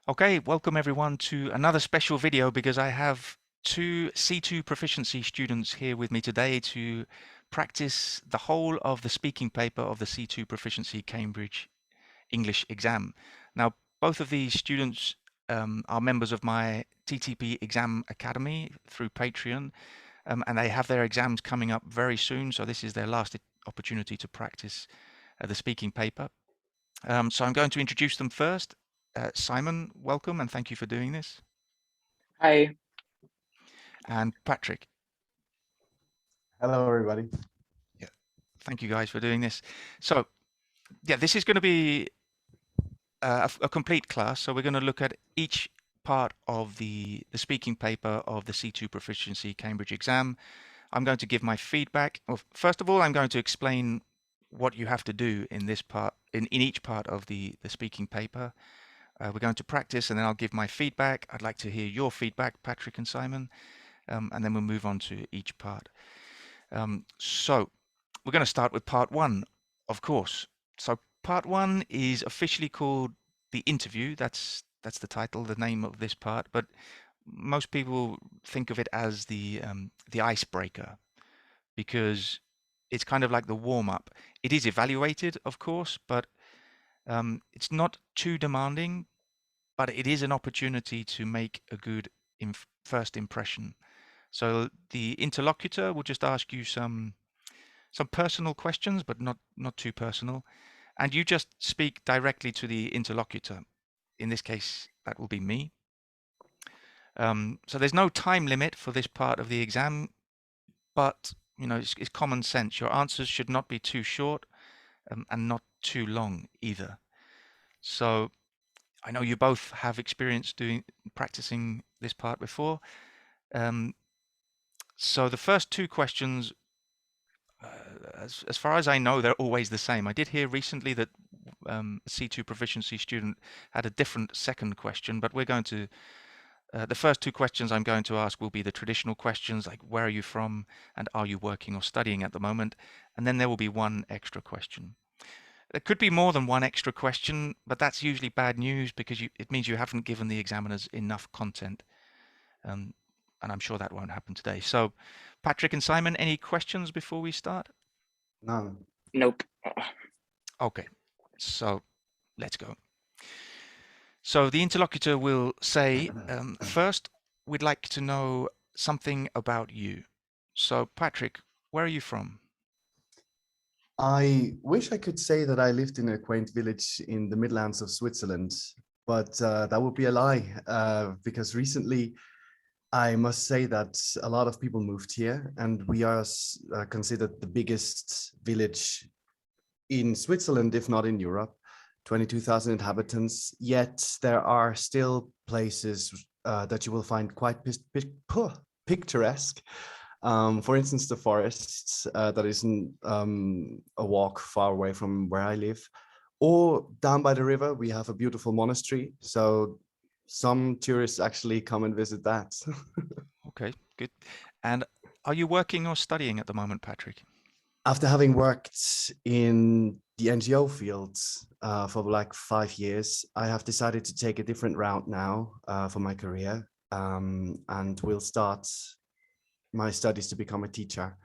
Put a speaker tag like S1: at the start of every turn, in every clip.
S1: Okay, welcome everyone to another special video because I have two C2 Proficiency students here with me today to practice the whole of the speaking paper of the C2 Proficiency Cambridge English exam. Now, both of these students are members of my TTP Exam Academy through Patreon, and they have their exams coming up very soon, so this is their last opportunity to practice the speaking paper. So I'm going to introduce them first. Simon, welcome and thank you for doing this.
S2: Hi.
S1: And Patrik.
S3: Hello, everybody.
S1: Yeah, thank you guys for doing this. So, yeah, this is going to be a complete class. So we're going to look at each part of the speaking paper of the C2 Proficiency Cambridge exam. I'm going to give my feedback. Well, first of all, I'm going to explain what you have to do in this part, in each part of the speaking paper. We're going to practice and then I'll give my feedback. I'd like to hear your feedback, Patrik and Simon, and then we'll move on to each part. So we're going to start with part one, of course. So part one is officially called the interview. That's the title, the name of this part, but most people think of it as the icebreaker because it's kind of like the warm-up. It is evaluated, of course, but it's not too demanding, but it is an opportunity to make a good first impression. So the interlocutor will just ask you some personal questions, but not too personal, and you just speak directly to the interlocutor. In this case, that will be me. So there's no time limit for this part of the exam, but you know it's common sense. Your answers should not be too short and not too long either. So I know you both have experience practicing this part before. So the first two questions, as far as I know, they're always the same. I did hear recently that a C2 Proficiency student had a different second question, but we're going to, the first two questions I'm going to ask will be the traditional questions like where are you from and are you working or studying at the moment? And then there will be one extra question. There could be more than one extra question, but that's usually bad news because it means you haven't given the examiners enough content. And I'm sure that won't happen today. So, Patrik and Simon, any questions before we start?
S3: None.
S2: Nope.
S1: Okay, so let's go. So the interlocutor will say, first, we'd like to know something about you. So, Patrik, where are you from?
S3: I wish I could say that I lived in a quaint village in the Midlands of Switzerland, but that would be a lie because recently I must say that a lot of people moved here and we are considered the biggest village in Switzerland, if not in Europe, 22,000 inhabitants, yet there are still places that you will find quite picturesque. For instance, the forests that isn't a walk far away from where I live, or down by the river, we have a beautiful monastery. So some tourists actually come and visit that.
S1: Okay, good. And are you working or studying at the moment, Patrik?
S3: After having worked in the NGO fields for like 5 years, I have decided to take a different route now for my career and will start my studies to become a teacher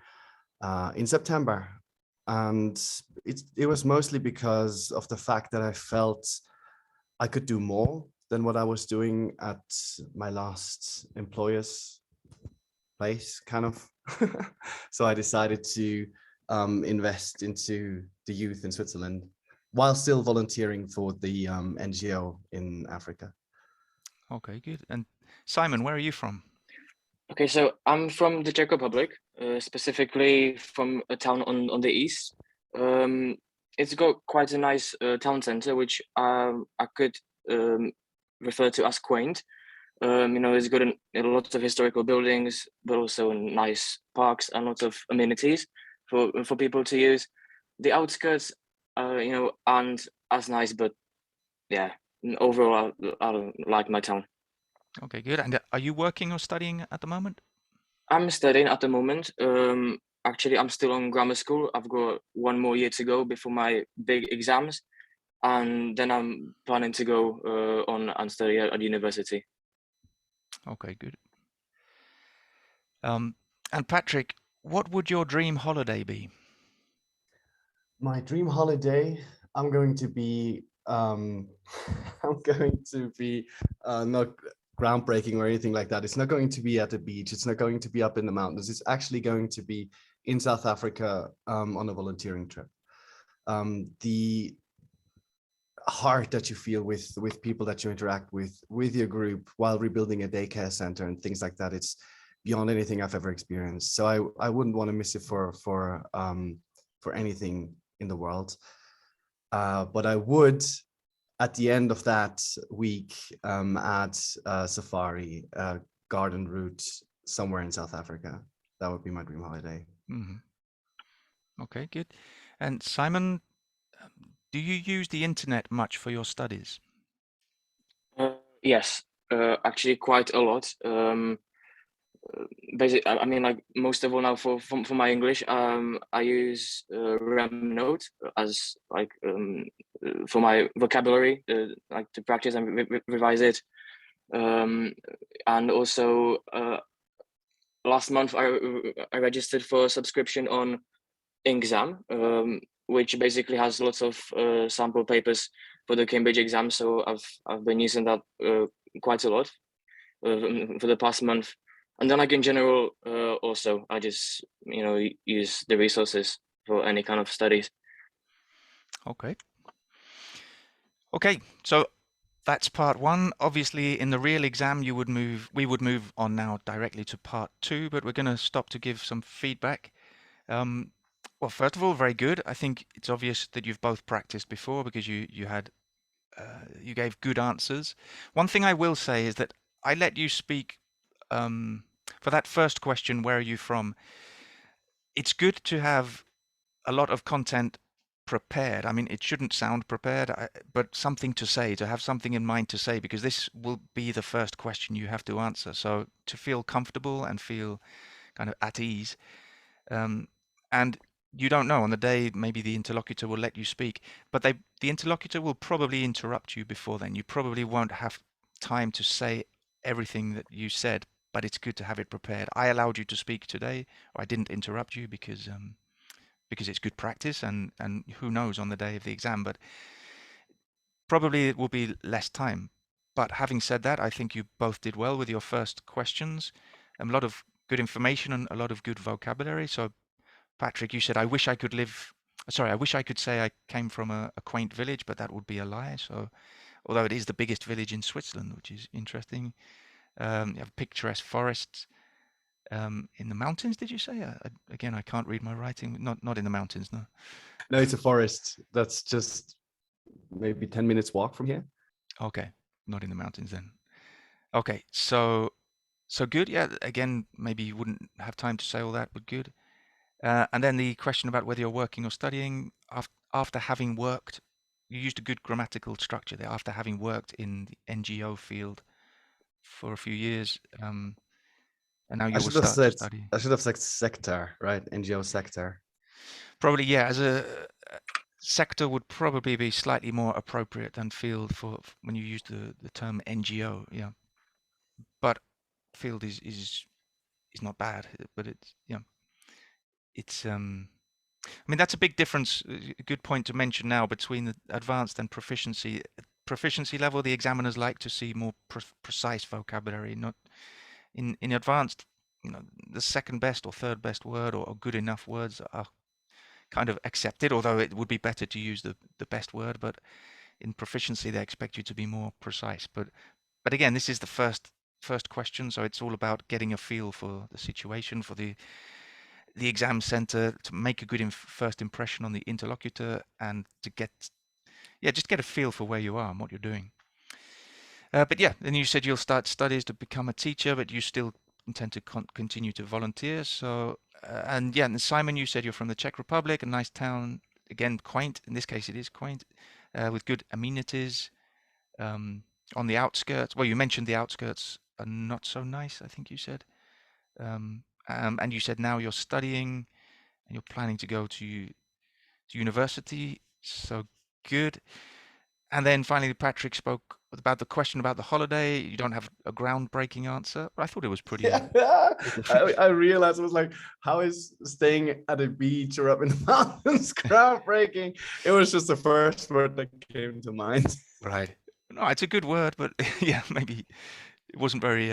S3: in September. And it was mostly because of the fact that I felt I could do more than what I was doing at my last employer's place, kind of. So I decided to invest into the youth in Switzerland while still volunteering for the NGO in Africa.
S1: Okay, good. And Simon, where are you from?
S2: Okay, so I'm from the Czech Republic, specifically from a town on the east. It's got quite a nice town center, which I could refer to as quaint. You know, it's got lots of historical buildings, but also nice parks and lots of amenities for people to use. The outskirts, you know, aren't as nice, but yeah, overall, I like my town.
S1: Okay, good. And are you working or studying at the moment?
S2: I'm studying at the moment. Actually, I'm still on grammar school. I've got one more year to go before my big exams. and then I'm planning to go on and study at university.
S1: Okay, good. And Patrik, what would your dream holiday be?
S3: My dream holiday, I'm going to be I'm going to be not groundbreaking or anything like that. It's not going to be at the beach. It's not going to be up in the mountains. It's actually going to be in South Africa on a volunteering trip. The heart that you feel with people that you interact with your group while rebuilding a daycare center and things like that, it's beyond anything I've ever experienced. So I wouldn't want to miss it for anything in the world. But I would, at the end of that week, add a safari, garden route somewhere in South Africa. That would be my dream holiday.
S1: Mhm. Okay, good. And Simon, do you use the internet much for your studies?
S2: Yes, actually quite a lot. Basically, I mean, like most of all now for my English, I use Remnote as like for my vocabulary, like to practice and revise it. And also last month I registered for a subscription on exam, which basically has lots of sample papers for the Cambridge exam. So I've been using that quite a lot for the past month. And then, like in general, also I just use the resources for any kind of studies.
S1: Okay. Okay, so that's part one. Obviously, in the real exam, we would move on now directly to part two, but we're going to stop to give some feedback. Well, first of all, very good. I think it's obvious that you've both practiced before because you had you gave good answers. One thing I will say is that I let you speak for that first question, where are you from? It's good to have a lot of content prepared. I mean, it shouldn't sound prepared, but something to say, to have something in mind to say, because this will be the first question you have to answer. So to feel comfortable and feel kind of at ease. And you don't know on the day, maybe the interlocutor will let you speak, but the interlocutor will probably interrupt you before then. You probably won't have time to say everything that you said, but it's good to have it prepared. I allowed you to speak today, or I didn't interrupt you because it's good practice, and who knows on the day of the exam, but probably it will be less time. But having said that, I think you both did well with your first questions. A lot of good information and a lot of good vocabulary. So Patrik, you said, I wish I could say I came from a quaint village, but that would be a lie. So, although it is the biggest village in Switzerland, which is interesting. You have picturesque forests in the mountains, did you say? Again, I can't read my writing. Not in the mountains, no.
S3: No, it's a forest. That's just maybe 10 minutes walk from here.
S1: Okay, not in the mountains then. Okay, so good. Yeah, again, maybe you wouldn't have time to say all that, but good. And then the question about whether you're working or studying, after having worked, you used a good grammatical structure there, after having worked in the NGO field for a few years, and now
S3: I
S1: you will
S3: should have
S1: start to
S3: said
S1: study.
S3: sector, right? NGO sector.
S1: Probably, yeah, as a sector would probably be slightly more appropriate than field for when you use the term NGO, yeah. But field is not bad, but it's yeah, it's I mean, that's a big difference, a good point to mention now between the advanced and proficiency. Proficiency level, the examiners like to see more precise vocabulary, not in advanced, the second best or third best word or good enough words are kind of accepted, although it would be better to use the best word, but in proficiency, they expect you to be more precise. But again, this is the first question, so it's all about getting a feel for the situation, for the exam center, to make a good first impression on the interlocutor, and to just get a feel for where you are and what you're doing. But yeah, then you said you'll start studies to become a teacher, but you still intend to continue to volunteer. So, and yeah, and Simon, you said you're from the Czech Republic, a nice town, again, quaint. In this case, it is quaint, with good amenities. On the outskirts, well, you mentioned the outskirts are not so nice, I think you said. And you said now you're studying and you're planning to go to university. So good. And then finally, Patrik spoke about the question about the holiday. You don't have a groundbreaking answer, but I thought it was pretty.
S3: I realized, I was like, how is staying at a beach or up in the mountains groundbreaking? It was just the first word that came to mind.
S1: Right. No, it's a good word, but yeah, maybe it wasn't very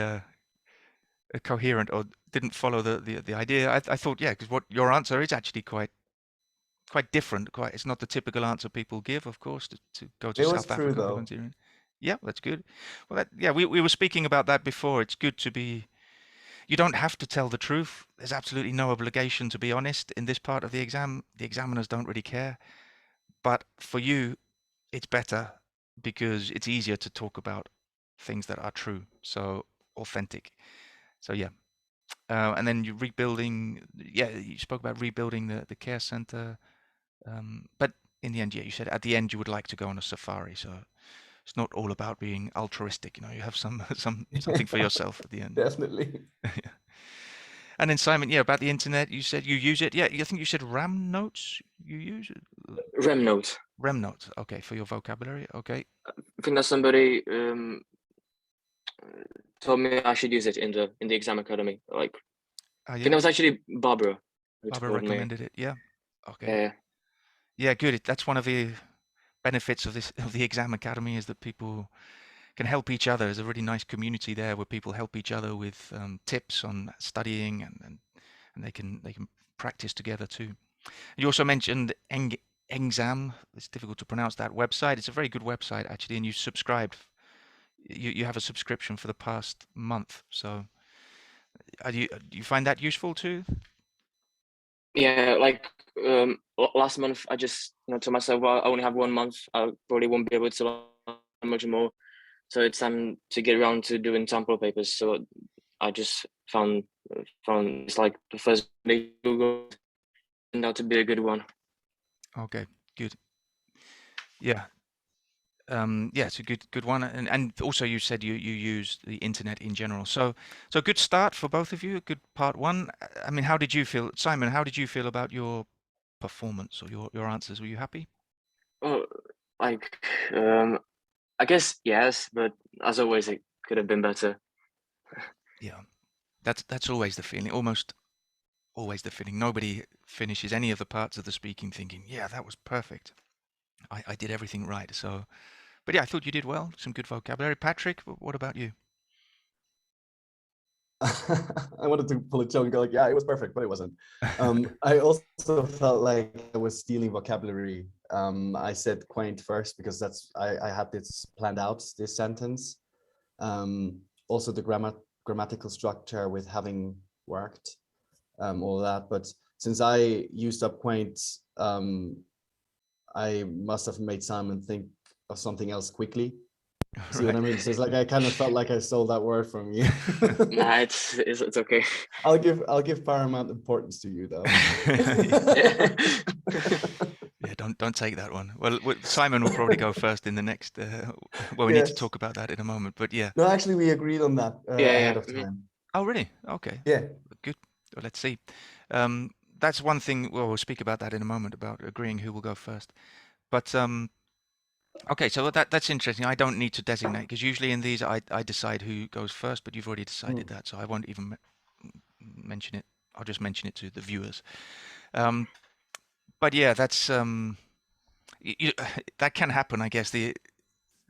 S1: coherent or didn't follow the idea. I thought, yeah, because what your answer is actually quite different. It's not the typical answer people give, of course, to go to
S3: It was
S1: South
S3: true
S1: Africa
S3: though.
S1: volunteering. Yeah, that's good. Well, yeah, we were speaking about that before. It's good to be. You don't have to tell the truth. There's absolutely no obligation to be honest in this part of the exam. The examiners don't really care. But for you, it's better because it's easier to talk about things that are true, so authentic. So yeah. And then you rebuilding. Yeah, you spoke about rebuilding the care center. But in the end, yeah, you said at the end you would like to go on a safari. So it's not all about being altruistic. You know, you have something for yourself at the end.
S3: Definitely.
S1: Yeah. And then Simon, yeah, about the internet, you said you use it. Yeah, I think you said RAM notes. You use it.
S2: Rem note.
S1: RAM notes. Okay, for your vocabulary. Okay.
S2: I think that somebody told me I should use it in the exam academy. Like, I think
S1: Yeah.
S2: it was actually Barbara who
S1: Barbara
S2: told me.
S1: recommended it. Yeah. Okay.
S2: Yeah.
S1: Yeah, good. That's one of the benefits of the exam academy is that people can help each other. There's a really nice community there where people help each other with tips on studying and they can practice together too. You also mentioned Exam. It's difficult to pronounce that website. It's a very good website actually, and you subscribed. You have a subscription for the past month. So, do you find that useful too?
S2: Yeah, like last month I just told myself, well, I only have 1 month. I probably won't be able to learn much more. So it's time to get around to doing sample papers. So I just found it's like the first day Google turned out to be a good one.
S1: Okay, good. Yeah. Yeah, it's a good one. And also you said you use the internet in general. So good start for both of you. A good part one. I mean, how did you feel, Simon? How did you feel about your performance or your answers? Were you happy?
S2: Oh, like I guess yes, but as always, it could have been better.
S1: Yeah, that's always the feeling. Almost always the feeling. Nobody finishes any of the parts of the speaking thinking, yeah, that was perfect. I did everything right. So, but yeah, I thought you did well. Some good vocabulary. Patrik, what about you?
S3: I wanted to pull a joke and go like, yeah, it was perfect, but it wasn't. I also felt like I was stealing vocabulary. I said quaint first because I had this planned out, this sentence. Also the grammatical structure with having worked, all that. But since I used up quaint, I must have made Simon think of something else quickly. See what I mean? So it's like I kind of felt like I stole that word from you.
S2: Nah, it's okay.
S3: I'll give paramount importance to you though.
S1: Yeah, don't take that one. Well, Simon will probably go first in the next. Well, we need to talk about that in a moment. But yeah.
S3: No, actually, we agreed on that ahead of time.
S1: Oh, really? Okay.
S3: Yeah.
S1: Good. Well, let's see. That's one thing. Well, we'll speak about that in a moment about agreeing who will go first. But okay, so that's interesting. I don't need to designate because usually in these I decide who goes first, but you've already decided that, so I won't even mention it. I'll just mention it to the viewers. But yeah, that's that can happen, I guess. There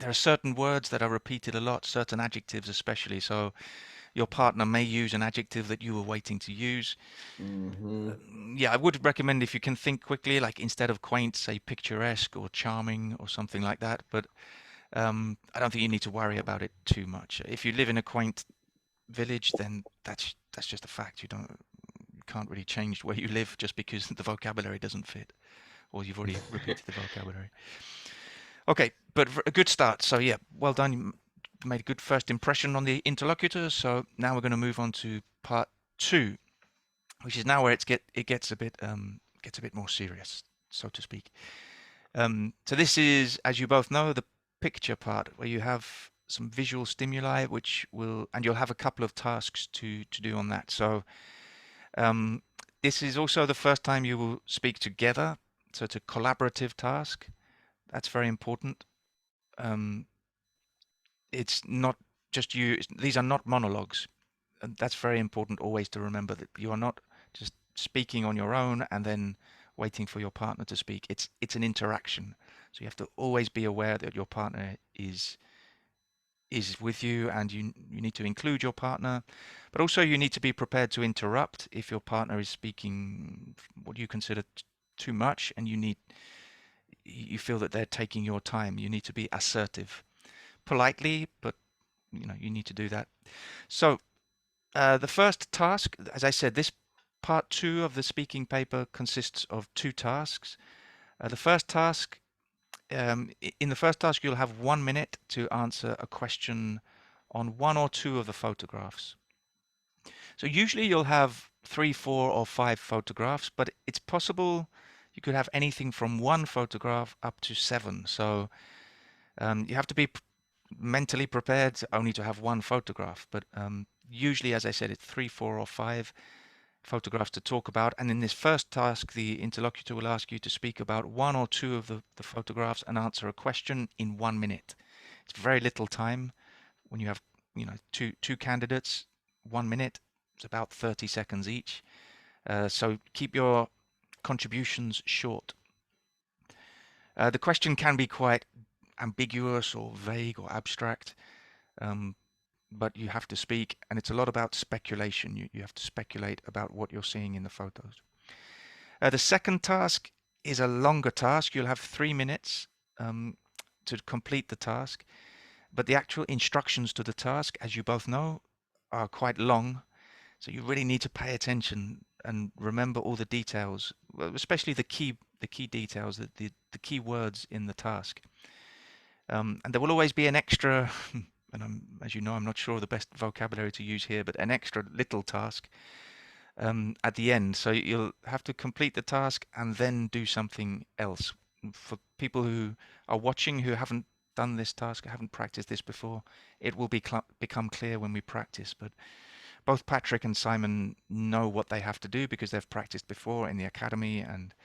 S1: are certain words that are repeated a lot, certain adjectives especially. So your partner may use an adjective that you were waiting to use. Yeah, I would recommend if you can think quickly, like instead of quaint, say picturesque or charming or something like that. But I don't think you need to worry about it too much. If you live in a quaint village, then that's just a fact. You can't really change where you live just because the vocabulary doesn't fit, or you've already repeated the vocabulary. Okay, but a good start. So yeah, well done. You made a good first impression on the interlocutors. So now we're going to move on to part 2, which is now where it gets a bit more serious, so to speak. So this is, as you both know, the picture part where you have some visual stimuli, and you'll have a couple of tasks to do on that. So this is also the first time you will speak together. So it's a collaborative task. That's very important. it's not just you. These are not monologues. And that's very important always to remember, that you are not just speaking on your own and then waiting for your partner to speak. It's an interaction. So you have to always be aware that your partner is with you, and you need to include your partner, but also you need to be prepared to interrupt if your partner is speaking what you consider too much, and you feel that they're taking your time. You need to be assertive, politely, but you need to do that. So the first task, as I said, this part 2 of the speaking paper consists of 2 tasks. The first task, in the first task, you'll have 1 minute to answer a question on 1 or 2 of the photographs. So usually you'll have 3, 4, or 5 photographs, but it's possible you could have anything from 1 photograph up to 7. So you have to be mentally prepared only to have 1 photograph, but usually, as I said, it's 3, 4, or 5 photographs to talk about. And in this first task, the interlocutor will ask you to speak about 1 or 2 of the photographs and answer a question in 1 minute. It's very little time when you have, two candidates. 1 minute, it's about 30 seconds each. So keep your contributions short. The question can be quite ambiguous or vague or abstract, but you have to speak, and it's a lot about speculation. You have to speculate about what you're seeing in the photos. The second task is a longer task. You'll have 3 minutes to complete the task, but the actual instructions to the task, as you both know, are quite long, so you really need to pay attention and remember all the details, especially the key details, the key words in the task. And there will always be an extra, and as you know, I'm not sure of the best vocabulary to use here, but an extra little task at the end. So you'll have to complete the task and then do something else. For people who are watching who haven't done this task, haven't practiced this before, it will become clear when we practice. But both Patrik and Simon know what they have to do because they've practiced before in the academy and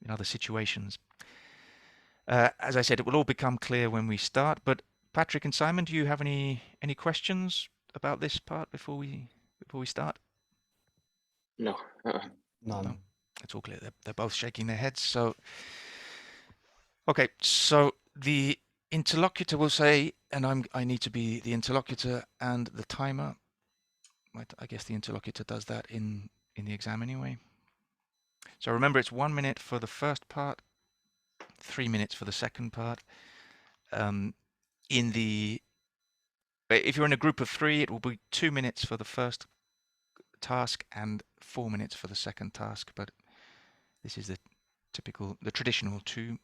S1: in other situations. As I said, it will all become clear when we start. But Patrik and Simon, do you have any questions about this part before we start?
S2: No.
S3: None.
S1: No, it's all clear. They're both shaking their heads. So, okay. So the interlocutor will say, and I need to be the interlocutor and the timer. I guess the interlocutor does that in the exam anyway. So remember, it's 1 minute for the first part, 3 minutes for the second part. If you're in a group of 3, it will be 2 minutes for the first task and 4 minutes for the second task. But this is the traditional 2.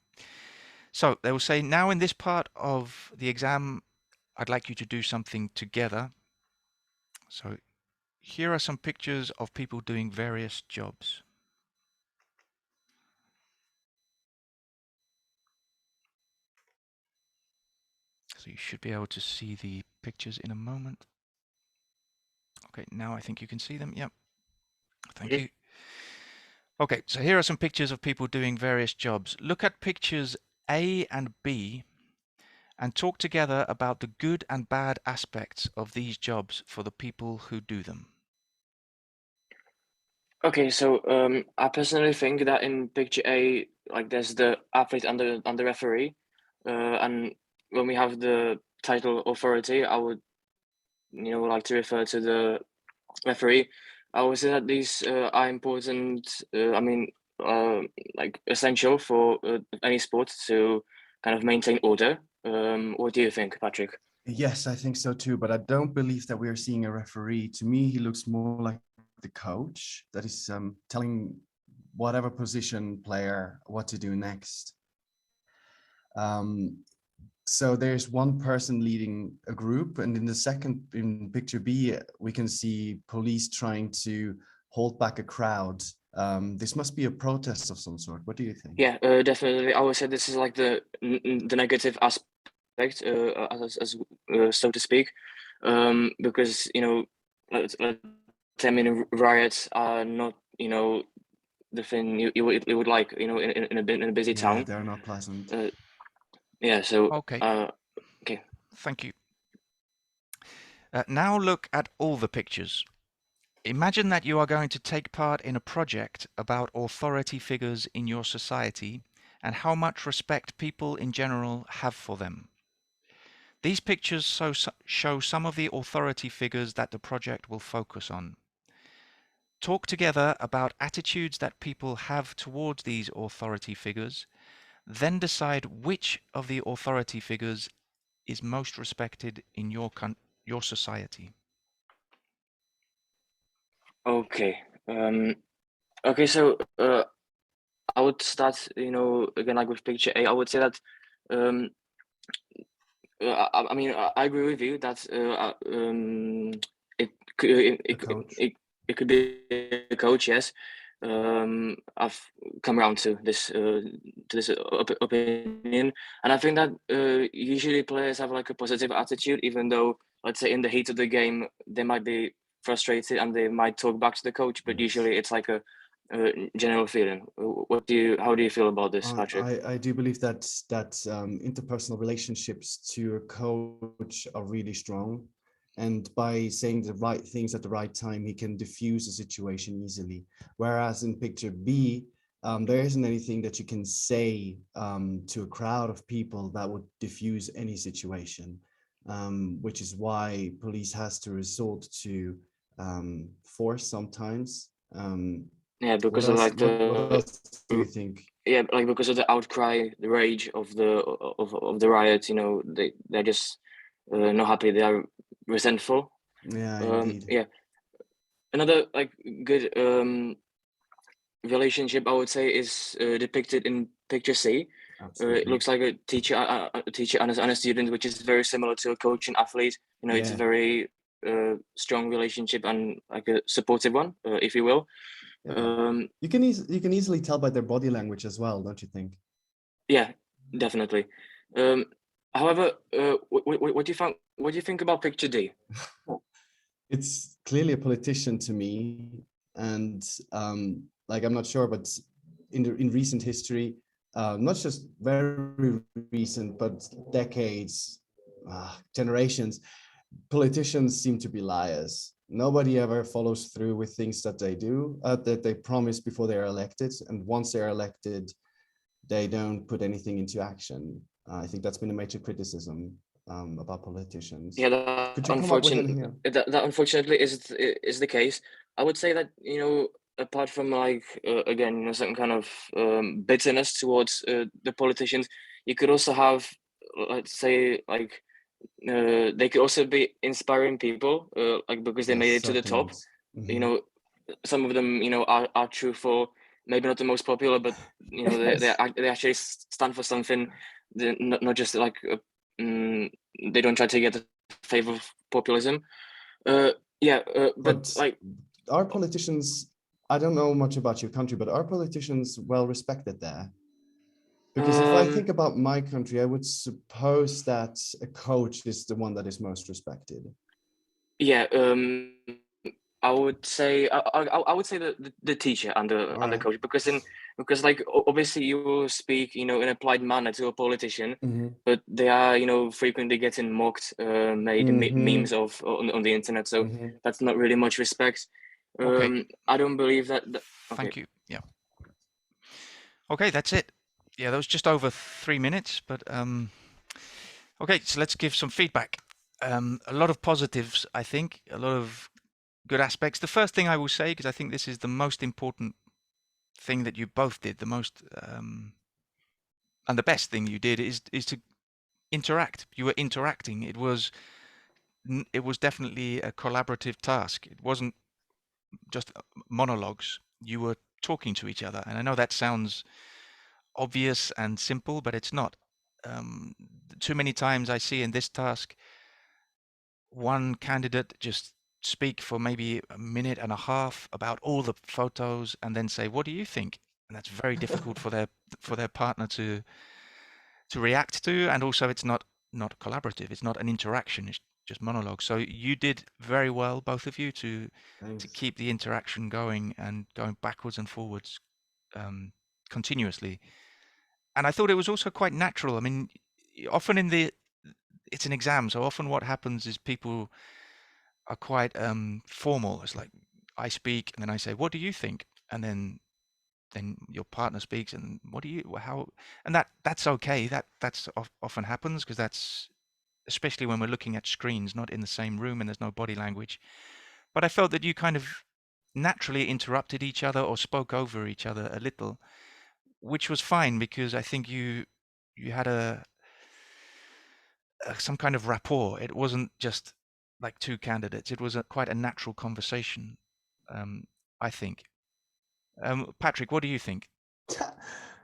S1: So they will say, now in this part of the exam, I'd like you to do something together. So here are some pictures of people doing various jobs. So you should be able to see the pictures in a moment. Okay, now I think you can see them. Yep. Thank you. Okay, so here are some pictures of people doing various jobs. Look at pictures A and B and talk together about the good and bad aspects of these jobs for the people who do them.
S2: Okay, so I personally think that in picture A, like there's the athlete and the referee, and when we have the title authority, I would, like to refer to the referee. I would say that these are important. Like essential for any sport to kind of maintain order. What do you think, Patrik?
S3: Yes, I think so too, but I don't believe that we are seeing a referee. To me, he looks more like the coach that is telling whatever position player what to do next. So there's one person leading a group, and in picture B, we can see police trying to hold back a crowd. This must be a protest of some sort. What do you think?
S2: Yeah, definitely. I would say this is like the negative aspect, so to speak, because let's say, riots are not the thing you would like in a busy town.
S3: They're not pleasant.
S2: Yeah. So
S1: Okay,
S2: okay.
S1: thank you. Now look at all the pictures. Imagine that you are going to take part in a project about authority figures in your society and how much respect people in general have for them. These pictures show some of the authority figures that the project will focus on. Talk together about attitudes that people have towards these authority figures, then decide which of the authority figures is most respected in your society.
S2: Okay. Okay. So I would start, again, like with picture A. I would say that um, I mean, I agree with you that it could
S3: A coach.
S2: it could be a coach. Yes, I've come around to this opinion, and I think that usually players have like a positive attitude, even though, let's say, in the heat of the game they might be frustrated and they might talk back to the coach, but
S3: Yes.
S2: usually it's like a general feeling. How do you feel about this, Patrik?
S3: I do believe that interpersonal relationships to a coach are really strong, and by saying the right things at the right time, he can diffuse a situation easily. Whereas in picture B, there isn't anything that you can say to a crowd of people that would diffuse any situation, which is why police has to resort to force sometimes.
S2: Yeah,
S3: What
S2: because of
S3: else?
S2: like
S3: What else do you think?
S2: yeah, like because of the outcry, the rage of the riot, they're just not happy. They are resentful.
S3: Yeah, indeed.
S2: Yeah, another like good relationship I would say is depicted in picture C. It
S3: Absolutely.
S2: looks like a teacher and a student, which is very similar to a coach and athlete. It's a
S3: Yeah.
S2: very strong relationship and like a supportive one, if you will.
S3: Yeah. You can easily tell by their body language as well, don't you think?
S2: Yeah, definitely. Um, However, what do you think? What do you think about picture D?
S3: It's clearly a politician to me, and like I'm not sure, but in recent history, not just very recent, but decades, generations, politicians seem to be liars. Nobody ever follows through with things that they do, that they promise before they are elected, and once they are elected, they don't put anything into action. I think that's been a major criticism about politicians.
S2: Yeah,
S3: Could you come up with anything else?
S2: that unfortunately is the case. I would say that apart from like again certain kind of bitterness towards the politicians, you could also have, let's say, like they could also be inspiring people, like because they made
S3: Yes,
S2: it to the top.
S3: certainly.
S2: You know, some of them are truthful, maybe not the most popular, but
S3: Yes.
S2: they actually stand for something. They're not just like they don't try to get the favor of populism. Yeah, but
S3: But
S2: like
S3: are politicians, I don't know much about your country, but are politicians well respected there? Because if I think about my country, I would suppose that a coach is the one that is most respected.
S2: yeah, I would say I would say the teacher and
S3: All
S2: the
S3: right.
S2: coach, because like obviously you will speak in a polite manner to a politician, but they are frequently getting mocked, made memes of on the internet, so that's not really much respect.
S1: Okay,
S2: I don't believe that. Okay.
S1: thank you. Yeah. Okay, that's it. Yeah, that was just over 3 minutes, but okay, so let's give some feedback. A lot of positives, I think, a lot of good aspects. The first thing I will say, because I think this is the most important thing that you both did, the most and the best thing you did is to interact. You were interacting. It was definitely a collaborative task. It wasn't just monologues. You were talking to each other, and I know that sounds obvious and simple, but it's not. Um, Too many times I see in this task one candidate just speak for maybe a minute and a half about all the photos and then say, "What do you think?" And that's very difficult for their partner to react to, and also it's not collaborative. It's not an interaction. It's just monologue. So you did very well, both of you, to
S3: Thanks.
S1: keep the interaction going and going backwards and forwards continuously. And I thought it was also quite natural. I mean, often it's an exam, so often what happens is people are quite formal. It's like I speak and then I say, "What do you think?" And then your partner speaks and what do you how and that's okay. That's often happens because that's especially when we're looking at screens, not in the same room and there's no body language. But I felt that you kind of naturally interrupted each other or spoke over each other a little, which was fine because I think you had some kind of rapport. It wasn't just like two candidates. It was quite a natural conversation, um, I think. Patrik, what do you think?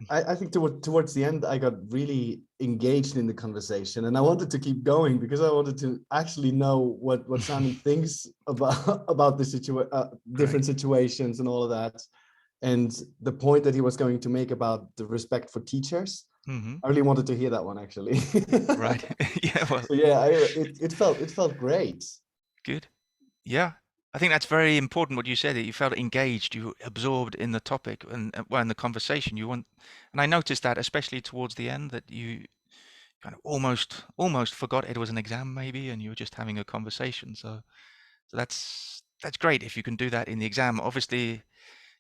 S3: I think towards the end, I got really engaged in the conversation, and I wanted to keep going because I wanted to actually know what Simon thinks about the different
S1: Great.
S3: situations and all of that, and the point that he was going to make about the respect for teachers.
S1: Hmm.
S3: I really wanted to hear that one actually.
S1: Right. Yeah. Well,
S3: So yeah, it felt great.
S1: good. Yeah. I think that's very important what you said, that you felt engaged, you absorbed in the topic and well, in the conversation. And I noticed that especially towards the end that you kind of almost forgot it was an exam maybe, and you were just having a conversation. So that's great if you can do that in the exam. Obviously,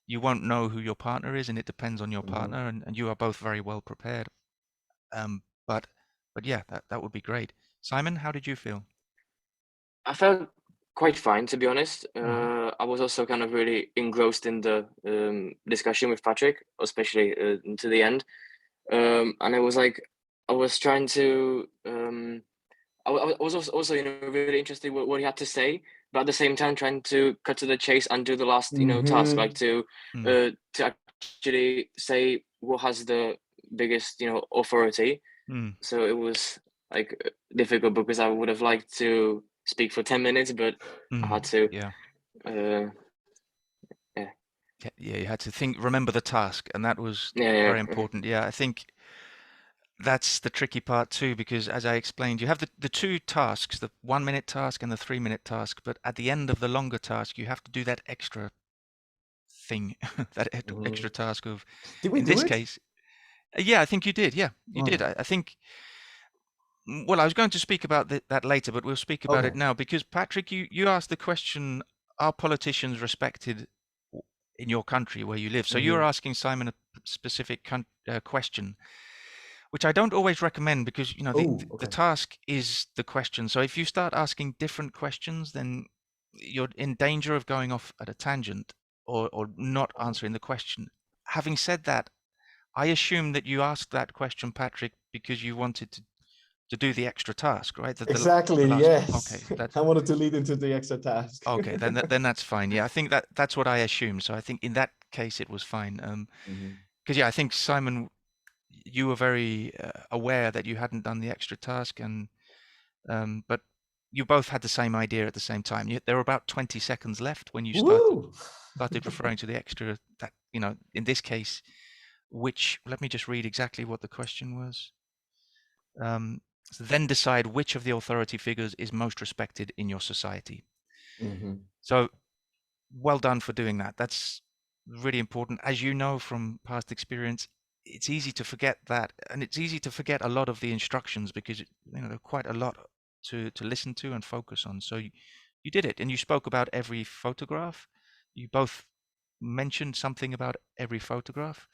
S1: you won't know who your partner is, and it depends on your
S3: Mhm.
S1: partner, and you are both very well prepared. Um, but but yeah, that would be great. Simon, how did you feel?
S2: I felt quite fine, to be honest.
S1: Mhm.
S2: I was also kind of really engrossed in the discussion with Patrik, especially to the end. And it was like I was trying to. I was also, really interested what he had to say, but at the same time trying to cut to the chase and do the last, task, like
S3: Mhm.
S1: Mm.
S2: to actually say what has the biggest, authority.
S1: Mm.
S2: So it was like difficult because I would have liked to speak for 10 minutes, but I
S1: Mm.
S2: had to.
S1: Yeah.
S2: Uh, yeah,
S1: Yeah, you had to remember the task, and that was
S2: yeah, yeah,
S1: very
S2: yeah.
S1: important. Yeah, I think that's the tricky part too, because as I explained, you have the two tasks, the 1 minute task and the 3 minute task, but at the end of the longer task, you have to do that extra thing, that extra
S3: Mhm.
S1: task of,
S3: Did we
S1: in
S3: do
S1: this
S3: it?
S1: case, yeah, I think you did. Yeah, you did.
S3: Oh,
S1: I think, well, I was going to speak about that later, but we'll speak about it
S3: okay.
S1: now because Patrik, you asked the question, are politicians respected in your country where you live? So you're
S3: Mhm.
S1: asking Simon a specific question, which I don't always recommend because
S3: Oh,
S1: the
S3: okay.
S1: task is the question. So if you start asking different questions, then you're in danger of going off at a tangent or not answering the question. Having said that, I assume that you asked that question, Patrik, because you wanted to do the extra task, right? The
S3: Exactly,
S1: last. Okay,
S3: yes.
S1: that's
S3: I wanted to lead into the extra task.
S1: okay. Then that's fine. Yeah, I think that's what I assumed. So I think in that case it was fine.
S3: Mhm.
S1: Because yeah, I think Simon, you were very aware that you hadn't done the extra task, and but you both had the same idea at the same time. There were about 20 seconds left when you
S3: Woo!
S1: started referring to the extra. That in this case, which let me just read exactly what the question was. So then decide which of the authority figures is most respected in your society.
S3: Mhm.
S1: So well done for doing that. That's really important. As you know from past experience, it's easy to forget that, and it's easy to forget a lot of the instructions because there are quite a lot to listen to and focus on. So you did it, and you spoke about every photograph. You both mentioned something about every photograph,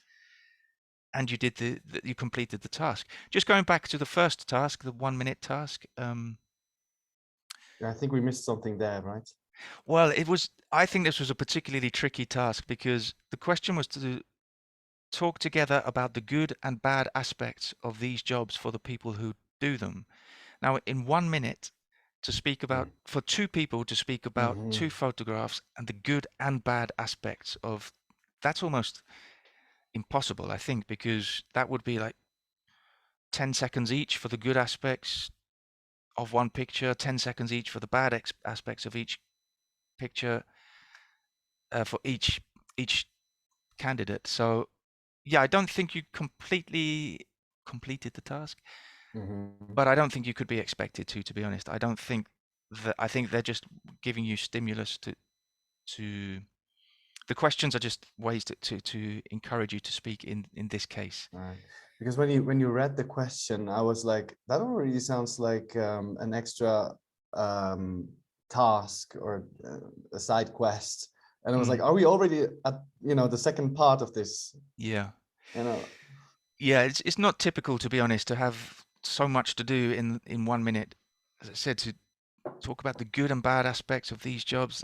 S1: and you did you completed the task. Just going back to the first task, the 1 minute task.
S3: I think we missed something there, right?
S1: Well, I think this was a particularly tricky task because the question was to talk together about the good and bad aspects of these jobs for the people who do them. Now, in 1 minute, to speak about, for two people to speak about two
S3: Mhm.
S1: photographs and the good and bad aspects of, that's almost impossible, I think, because that would be like 10 seconds each for the good aspects of one picture, 10 seconds each for the bad aspects of each picture, for each candidate. So yeah, I don't think you completely completed the task,
S3: Mhm.
S1: but I don't think you could be expected to be honest. I don't think that, I think they're just giving you stimulus to the questions are just ways to encourage you to speak in this case.
S3: Right. Because when you read the question, I was like, that already sounds like an extra task or a side quest. And I was like, are we already at the second part of this?
S1: Yeah.
S3: You know.
S1: Yeah, it's not typical, to be honest, to have so much to do in 1 minute. As I said, to talk about the good and bad aspects of these jobs,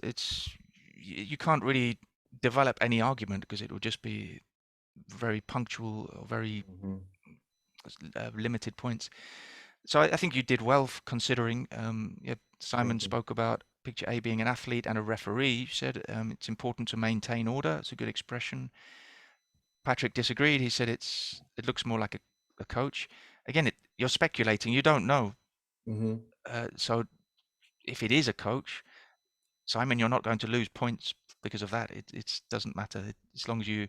S1: you can't really develop any argument because it will just be very punctual or very limited points. So I think you did well considering. Yeah, Simon
S3: you.
S1: spoke about picture A being an athlete and a referee. You said it's important to maintain order. It's a good expression. Patrik disagreed. He said it looks more like a coach. Again, you're speculating. You don't know. So if it is a coach, Simon, you're not going to lose points because of that. It doesn't matter as long as you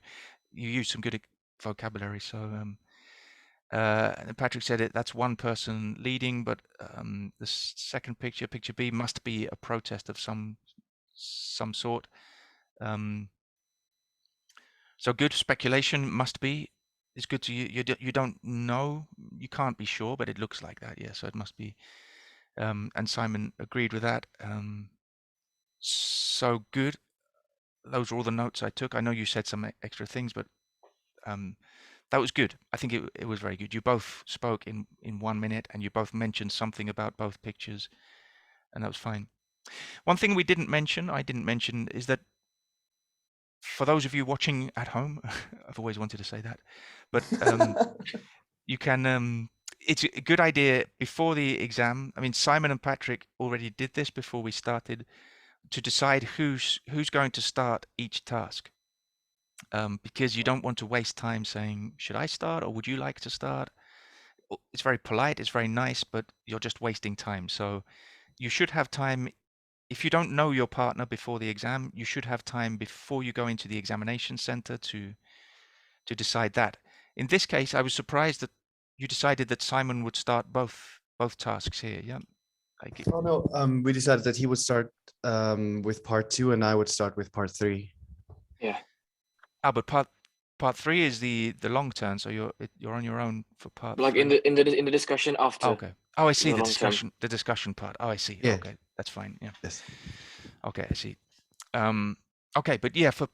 S1: use some good vocabulary. So and Patrik said that's one person leading, but the second picture, picture B, must be a protest of some sort. So good speculation must be. It's good to you don't know, you can't be sure, but it looks like that. Yeah, so it must be. And Simon agreed with that. So good. Those are all the notes I took. I know you said some extra things, but that was good. I think it was very good. You both spoke in 1 minute, and you both mentioned something about both pictures, and that was fine. One thing I didn't mention, is that for those of you watching at home, I've always wanted to say that, but you can. It's a good idea before the exam. I mean, Simon and Patrik already did this before we started, to decide who's going to start each task, because you don't want to waste time saying, should I start or would you like to start? It's very polite, it's very nice, but you're just wasting time. So you should have time. If you don't know your partner before the exam, you should have time before you go into the examination center to decide that. In this case, I was surprised that you decided that Simon would start both tasks here. Yeah.
S3: Oh no, we decided that he would start with part 2 and I would start with part 3.
S2: Yeah.
S1: But part 3 is the long turn, so you're on your own for part
S2: Like
S1: 3.
S2: in the discussion after.
S1: Okay. Oh, I see
S2: the
S1: the
S2: long term.
S1: discussion part. Oh, I see.
S3: Yeah.
S1: Okay, that's fine. Yeah.
S3: Yes.
S1: Okay, I see. Okay, but yeah, for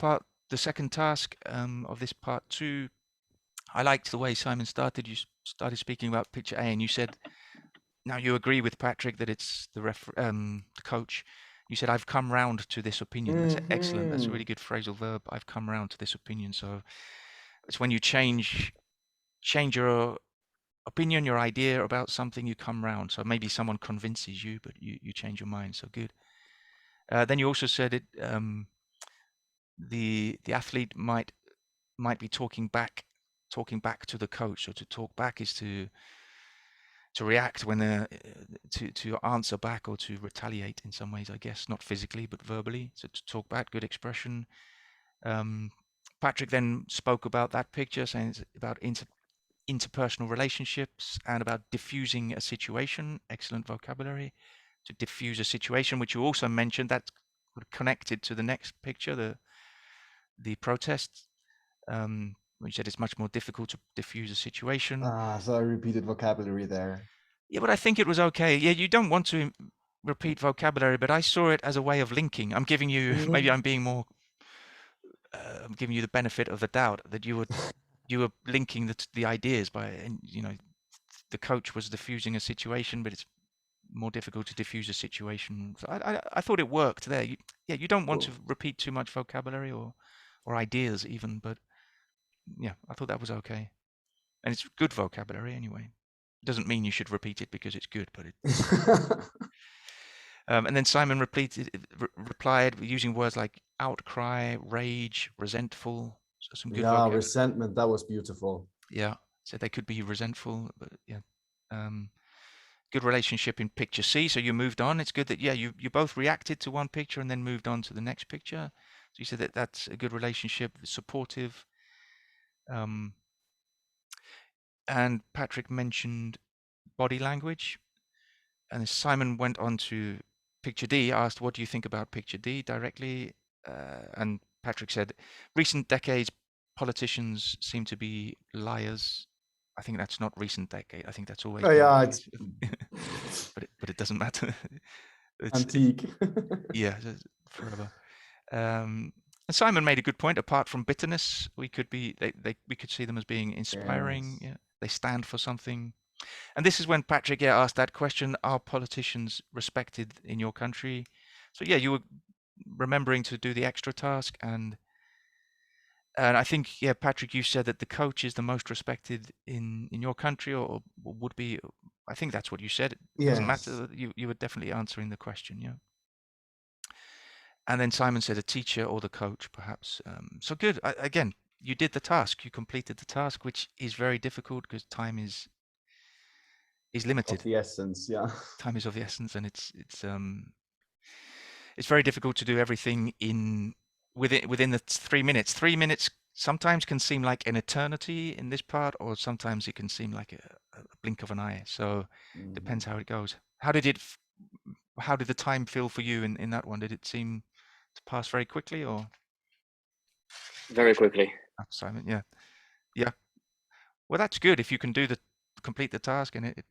S1: the second task of this part 2, I liked the way Simon started. You started speaking about picture A, and you said, now you agree with Patrik that it's the coach. You said, I've come round to this opinion. That's excellent. That's a really good phrasal verb. I've come round to this opinion. So it's when you change your opinion, your idea about something, you come round. So maybe someone convinces you, but you change your mind. So good. Then you also said it. The athlete might be talking back to the coach. So to talk back is to react when to answer back or to retaliate in some ways, I guess, not physically but verbally. So to talk back, good expression. Patrik then spoke about that picture, saying it's about interpersonal relationships and about diffusing a situation. Excellent vocabulary. To diffuse a situation, which you also mentioned, that's connected to the next picture, the protest. You said it's much more difficult to diffuse a situation.
S3: So I repeated vocabulary there.
S1: Yeah, but I think it was okay. Yeah, you don't want to repeat vocabulary, but I saw it as a way of linking. I'm giving you, maybe I'm being more, I'm giving you the benefit of the doubt that you were linking the ideas by, and the coach was diffusing a situation, but it's more difficult to diffuse a situation. So I thought it worked there. You don't want to repeat too much vocabulary or ideas even, but yeah, I thought that was okay. And it's good vocabulary anyway. It doesn't mean you should repeat it because it's good, but it. And then Simon replied using words like outcry, rage, resentful. So some good vocabulary.
S3: Resentment. That was beautiful.
S1: Yeah, so they could be resentful, but yeah. Good relationship in picture C. So you moved on. It's good that you both reacted to one picture and then moved on to the next picture. So you said that's a good relationship, supportive. And Patrik mentioned body language, and Simon went on to picture D. Asked, "What do you think about picture D?" directly, and Patrik said, recent decades, politicians seem to be liars. I think that's not recent decade. I think that's always
S3: Oh
S1: been
S3: yeah,
S1: the
S3: it's
S1: case. But it doesn't matter. It's
S3: antique.
S1: yeah, it's forever. And Simon made a good point. Apart from bitterness, we could see them as being inspiring.
S3: Yes.
S1: Yeah, they stand for something. And this is when Patrik asked that question: are politicians respected in your country? So yeah, you were remembering to do the extra task, and I think, yeah, Patrik, you said that the coach is the most respected in your country, or would be. I think that's what you said. It doesn't
S3: Yes.
S1: matter. You were definitely answering the question, yeah. And then Simon said a teacher or the coach, perhaps. So good. Again, you did the task. You completed the task, which is very difficult because time is
S3: Of
S1: limited.
S3: the essence, yeah.
S1: Time is of the essence, and it's very difficult to do everything within the 3 minutes. 3 minutes sometimes can seem like an eternity in this part, or sometimes it can seem like a blink of an eye. So depends how it goes. How did the time feel for you in that one? Did it seem to pass very quickly, or
S2: Very quickly.
S1: Simon? Yeah, yeah. Well, that's good if you can complete the task and it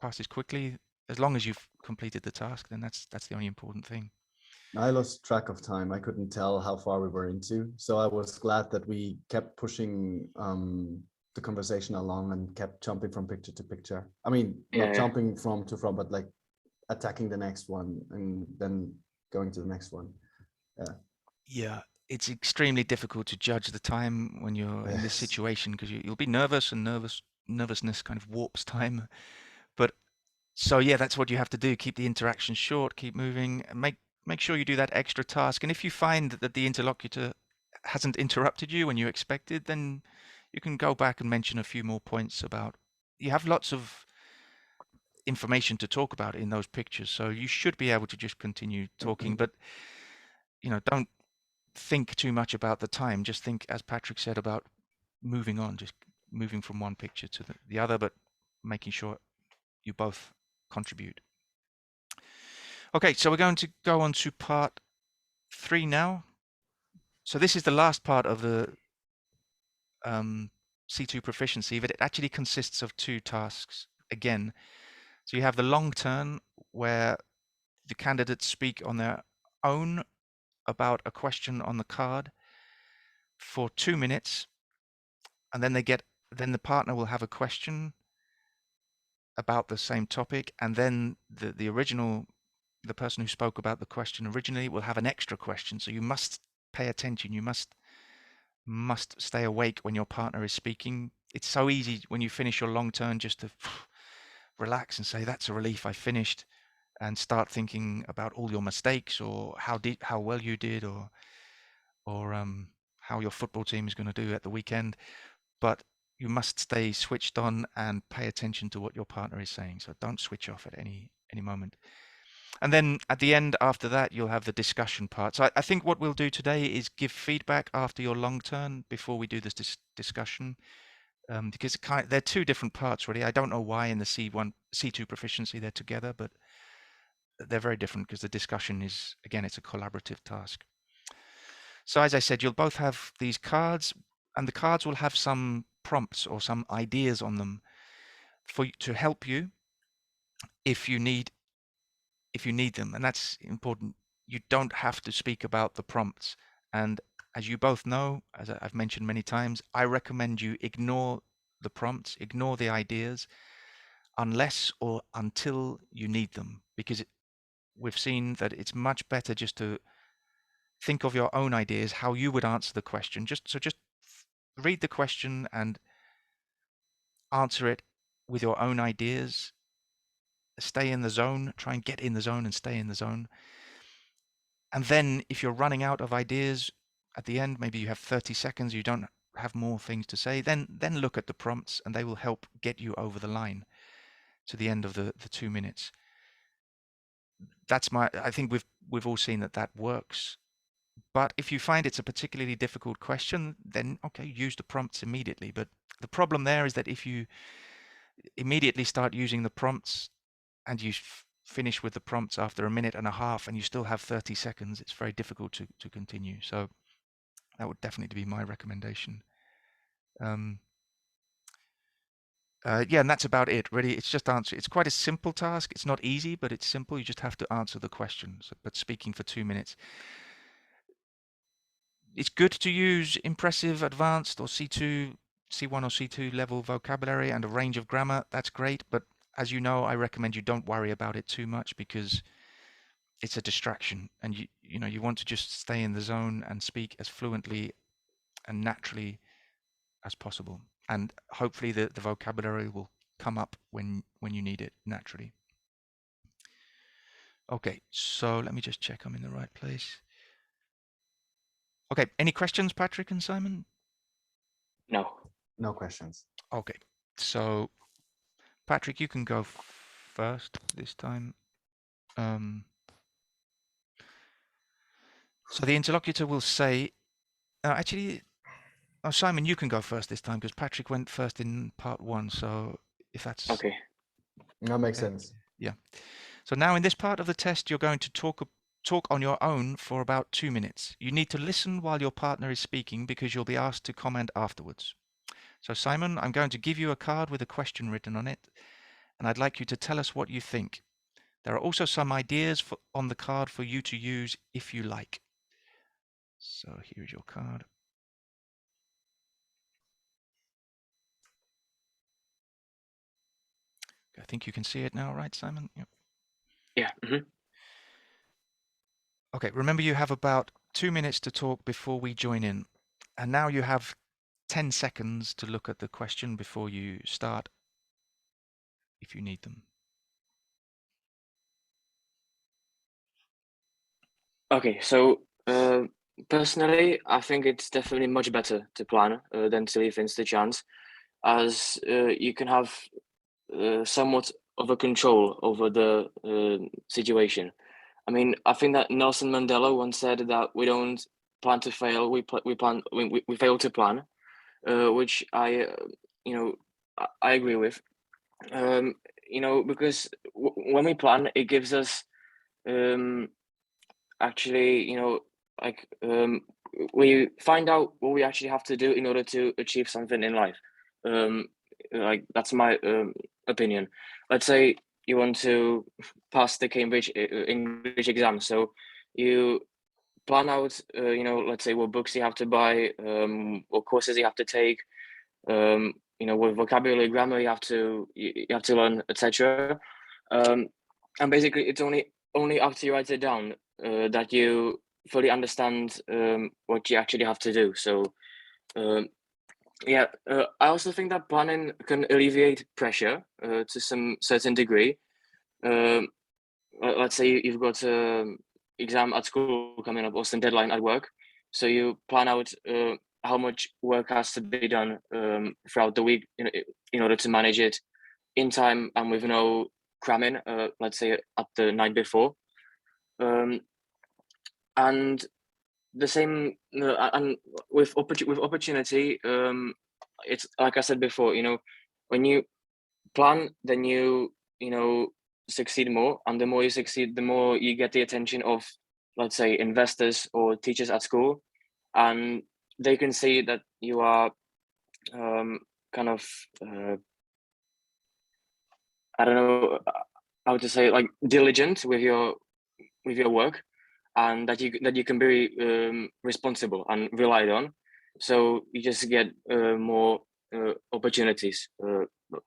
S1: passes quickly. As long as you've completed the task, then that's the only important thing.
S3: I lost track of time. I couldn't tell how far we were into. So I was glad that we kept pushing the conversation along and kept jumping from picture to picture. I mean, not
S2: Yeah.
S3: jumping from to from, but like attacking the next one and then going to the next one. Yeah.
S1: Yeah, it's extremely difficult to judge the time when you're in this
S3: Yes.
S1: situation because you'll be nervous, and nervousness kind of warps time. But so yeah, that's what you have to do. Keep the interaction short, keep moving, and make sure you do that extra task. And if you find that the interlocutor hasn't interrupted you when you expected, then you can go back and mention a few more points about. You have lots of information to talk about in those pictures, so you should be able to just continue talking. But don't think too much about the time. Just think, as Patrik said, about moving on, just moving from one picture to the other, but making sure you both contribute. Okay, so we're going to go on to part 3 now. So this is the last part of the C2 Proficiency, but it actually consists of 2 tasks again. So you have the long turn, where the candidates speak on their own about a question on the card for 2 minutes, and then the partner will have a question about the same topic, and then the person who spoke about the question originally will have an extra question. So you must pay attention. You must stay awake when your partner is speaking. It's so easy when you finish your long turn just to relax and say, that's a relief, I finished, and start thinking about all your mistakes, or how well you did, or how your football team is going to do at the weekend. But you must stay switched on and pay attention to what your partner is saying. So don't switch off at any moment. And then at the end, after that, you'll have the discussion part. So I think what we'll do today is give feedback after your long turn before we do this discussion, because they're 2 different parts, really. I don't know why in the C2 Proficiency they're together, but they're very different because the discussion is, again, it's a collaborative task. So as I said, you'll both have these cards, and the cards will have some prompts or some ideas on them to help you if you need them, and that's important. You don't have to speak about the prompts, and as you both know, as I've mentioned many times, I recommend you ignore the prompts, ignore the ideas, unless or until you need them, because we've seen that it's much better just to think of your own ideas, how you would answer the question. Just read the question and answer it with your own ideas. Stay in the zone, try and get in the zone and stay in the zone. And then if you're running out of ideas at the end, maybe you have 30 seconds, you don't have more things to say, then look at the prompts, and they will help get you over the line to the end of the 2 minutes. I think we've all seen that works. But if you find it's a particularly difficult question, then okay, use the prompts immediately. But the problem there is that if you immediately start using the prompts and you finish with the prompts after a minute and a half and you still have 30 seconds, it's very difficult to continue. So That would definitely be my recommendation. Yeah, and that's about it, really. It's just answer. It's quite a simple task. It's not easy, but it's simple. You just have to answer the questions. But speaking for 2 minutes. It's good to use impressive, advanced, or C2, C1 or C2 level vocabulary and a range of grammar. That's great, but as you know, I recommend you don't worry about it too much because it's a distraction, and you want to just stay in the zone and speak as fluently and naturally as possible. And hopefully the vocabulary will come up when you need it naturally. Okay, so let me just check I'm in the right place. Okay, any questions, Patrik and Simon?
S2: No.
S3: No questions.
S1: Okay, so Patrik, you can go first this time. So the interlocutor will say, actually, Simon, you can go first this time because Patrik went first in part 1. So if that's
S2: Okay.
S3: That makes
S1: okay.
S3: sense.
S1: Yeah. So now in this part of the test, you're going to talk on your own for about 2 minutes. You need to listen while your partner is speaking because you'll be asked to comment afterwards. So Simon, I'm going to give you a card with a question written on it, and I'd like you to tell us what you think. There are also some ideas on the card for you to use if you like. So here's your card. I think you can see it now, right, Simon? Yep.
S2: Yeah.
S1: Okay, remember you have about 2 minutes to talk before we join in. And now you have 10 seconds to look at the question before you start, if you need them.
S2: Okay. So personally, I think it's definitely much better to plan than to leave things to chance, as you can have somewhat of a control over the situation. I mean, I think that Nelson Mandela once said that we don't plan to fail, we fail to plan, which I agree with. Because when we plan, it gives us actually, like we find out what we actually have to do in order to achieve something in life. Like that's my opinion. Let's say you want to pass the Cambridge English exam, so you plan out, let's say what books you have to buy, what courses you have to take, what vocabulary, grammar you have to learn, etc. And basically, it's only after you write it down that you fully understand what you actually have to do. So I also think that planning can alleviate pressure to some certain degree. Let's say you've got an exam at school coming up or some deadline at work, so you plan out how much work has to be done throughout the week in order to manage it in time and with no cramming, let's say at the night before. And the same, and with opportunity, it's like I said before, when you plan, then you succeed more, and the more you succeed, the more you get the attention of, let's say, investors or teachers at school, and they can see that you are kind of I don't know how to say, like, diligent with your work, and that you can be responsible and relied on. So you just get more opportunities,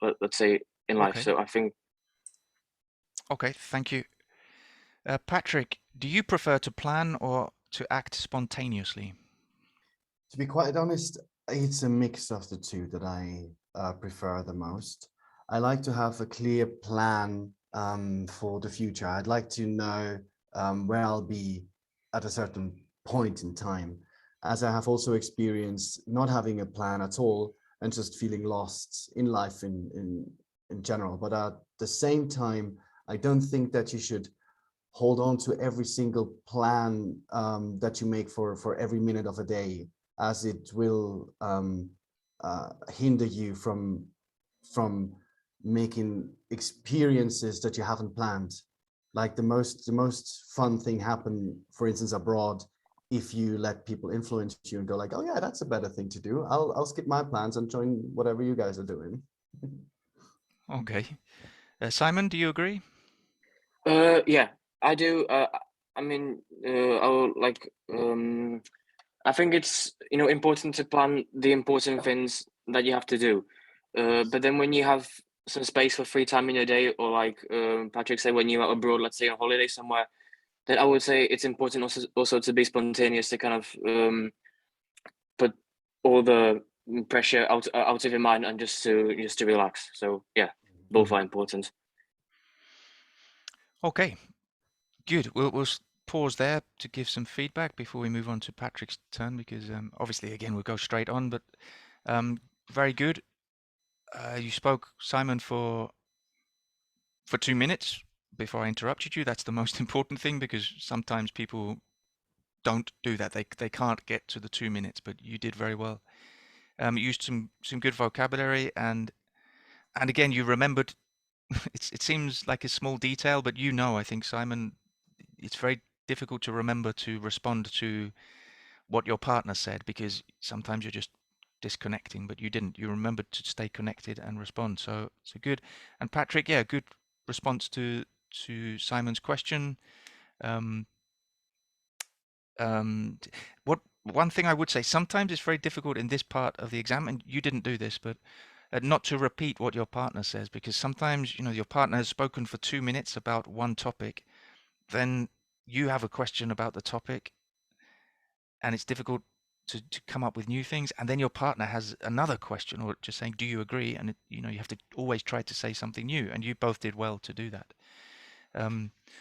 S2: let's say, in life.
S1: Okay.
S2: So I think.
S1: Okay, thank you. Patrik, do you prefer to plan or to act spontaneously?
S3: To be quite honest, it's a mix of the two that I prefer the most. I like to have a clear plan for the future. I'd like to know where I'll be at a certain point in time, as I have also experienced not having a plan at all and just feeling lost in life in general. But at the same time, I don't think that you should hold on to every single plan that you make for every minute of a day, as it will hinder you from making experiences that you haven't planned. Like the most fun thing happened, for instance, abroad, if you let people influence you and go like, oh yeah, that's a better thing to do. I'll skip my plans and join whatever you guys are doing.
S1: Okay. Simon, do you agree?
S2: Yeah, I do. I mean, I'll like. I think it's important to plan the important things that you have to do. But then when you have some space for free time in your day, or like Patrik said, when you're abroad, let's say on holiday somewhere, then I would say it's important also to be spontaneous, to kind of put all the pressure out of your mind and just to relax. So yeah, both are important.
S1: Okay, good. We'll pause there to give some feedback before we move on to Patrik's turn, because obviously, again, we'll go straight on, but very good. You spoke, Simon, for 2 minutes before I interrupted you. That's the most important thing, because sometimes people don't do that. They can't get to the 2 minutes, but you did very well. You used some good vocabulary, and again, you remembered. It seems like a small detail, but I think, Simon, it's very difficult to remember to respond to what your partner said, because sometimes you're just disconnecting, but you didn't. You remembered to stay connected and respond. So good. And Patrik, yeah, good response to Simon's question. Um, one thing I would say, sometimes it's very difficult in this part of the exam, and you didn't do this, but not to repeat what your partner says, because sometimes your partner has spoken for 2 minutes about one topic, then you have a question about the topic, and it's difficult to come up with new things, and then your partner has another question, or just saying, do you agree? And you have to always try to say something new, and you both did well to do that.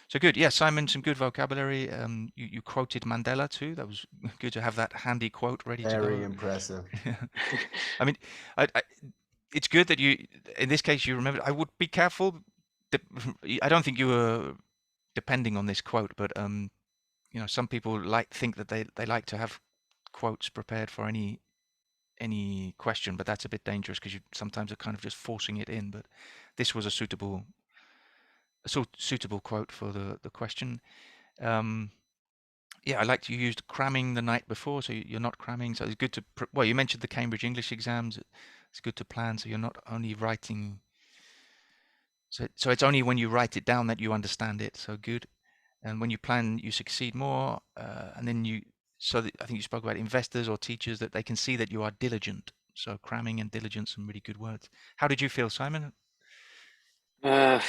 S1: So good. Yeah, Simon, some good vocabulary. You quoted Mandela too. That was good to have that handy quote ready to go.
S3: Very impressive.
S1: I mean, it's good that you, in this case, you remember. I would be careful. I don't think you were depending on this quote, but some people think that they like to have quotes prepared for any question, but that's a bit dangerous, because you sometimes are kind of just forcing it in. But this was a suitable quote for the question. Yeah, I liked you used cramming the night before, so you're not cramming. So it's good to well, you mentioned the Cambridge English exams. It's good to plan, so you're not only writing. So it's only when you write it down that you understand it. So good. And when you plan, you succeed more. And then I think you spoke about investors or teachers, that they can see that you are diligent. So cramming and diligence, some really good words. How did you feel, Simon?
S2: Not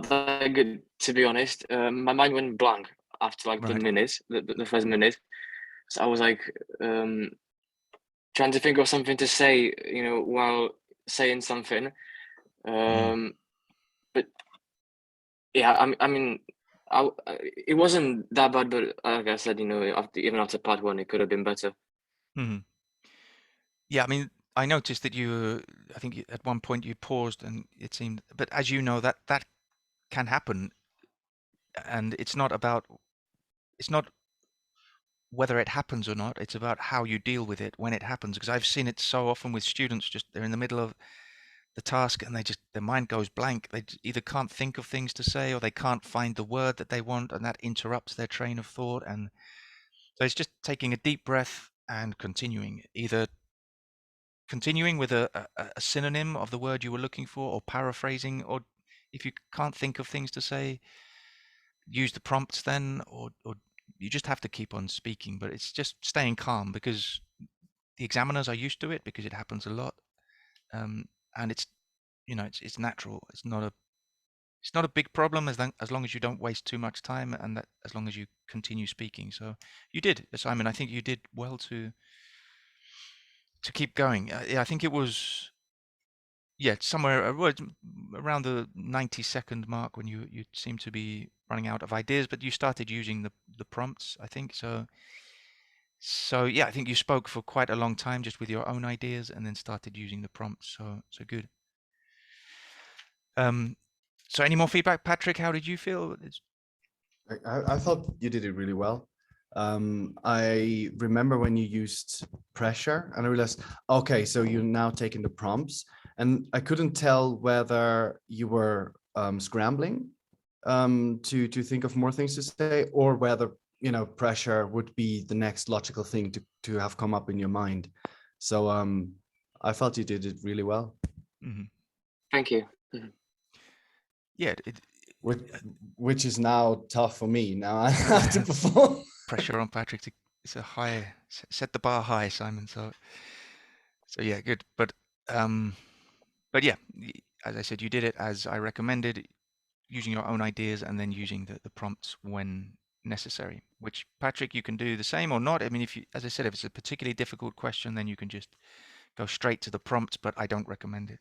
S2: that good, to be honest. My mind went blank after like
S1: Right.
S2: the first minute. So I was like trying to think of something to say, while saying something. But yeah, I mean, it wasn't that bad, but like I said, even after part one, it could have been better.
S1: Hmm. Yeah, I mean, I noticed that I think at one point you paused, and it seemed, but as you know, that can happen, and it's not whether it happens or not, it's about how you deal with it when it happens. Because I've seen it so often with students, just they're in the middle of the task and their mind goes blank. They either can't think of things to say, or they can't find the word that they want, and that interrupts their train of thought. And so it's just taking a deep breath and either continuing with a synonym of the word you were looking for, or paraphrasing, or if you can't think of things to say, use the prompts then, or you just have to keep on speaking. But it's just staying calm, because the examiners are used to it, because it happens a lot. And it's natural. It's not a big problem, as long as you don't waste too much time, and that as long as you continue speaking. So you did, Simon. I think you did well to keep going. Yeah, I think it was somewhere around the 90-second mark when you seemed to be running out of ideas, but you started using the prompts, I think. So yeah, I think you spoke for quite a long time just with your own ideas, and then started using the prompts. So good. So any more feedback, Patrik? How did you feel?
S3: I thought you did it really well. I remember when you used pressure, and I realized, okay, so you're now taking the prompts, and I couldn't tell whether you were scrambling to think of more things to say, or whether pressure would be the next logical thing to have come up in your mind. So I felt you did it really well.
S1: Mhm.
S2: Thank you. Mhm.
S1: Yeah,
S3: Which is now tough for me. Now I have to perform.
S1: pressure on Patrik to set the bar high, Simon. So yeah, good. But yeah, as I said, you did it as I recommended, using your own ideas and then using the prompts when necessary. Which, Patrik, you can do the same or not. I mean, as I said, if it's a particularly difficult question, then you can just go straight to the prompt. But I don't recommend it.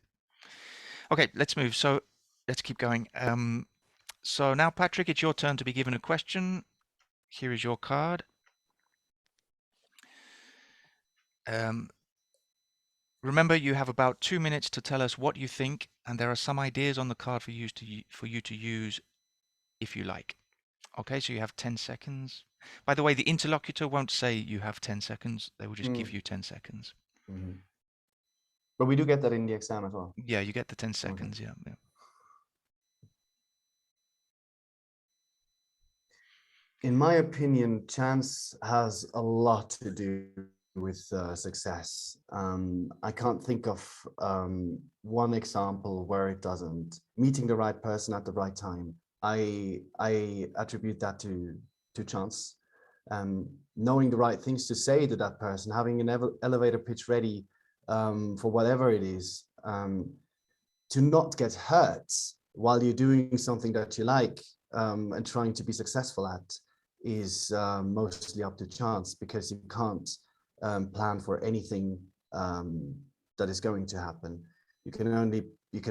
S1: Okay, let's move. So let's keep going. So now, Patrik, it's your turn to be given a question. Here is your card. Remember, you have about 2 minutes to tell us what you think, and there are some ideas on the card for you to use if you like. Okay, so you have 10 seconds. By the way, the interlocutor won't say you have 10 seconds. They will just give you 10 seconds.
S3: Mm-hmm. But we do get that in the exam as well.
S1: Yeah, you get the 10 seconds. Okay. Yeah.
S3: In my opinion, chance has a lot to do with success. I can't think of one example where it doesn't. Meeting the right person at the right time. I attribute that to chance. Knowing the right things to say to that person, having an elevator pitch ready for whatever it is, to not get hurt while you're doing something that you like and trying to be successful at is mostly up to chance, because you can't plan for anything that is going to happen. You can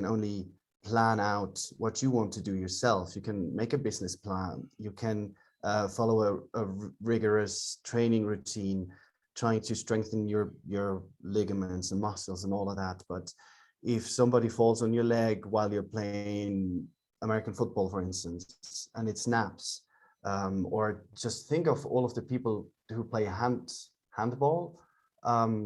S3: only plan out what you want to do yourself. You can make a business plan. You can follow a rigorous training routine, trying to strengthen your ligaments and muscles and all of that. But if somebody falls on your leg while you're playing American football, for instance, and it snaps, or just think of all of the people who play handball,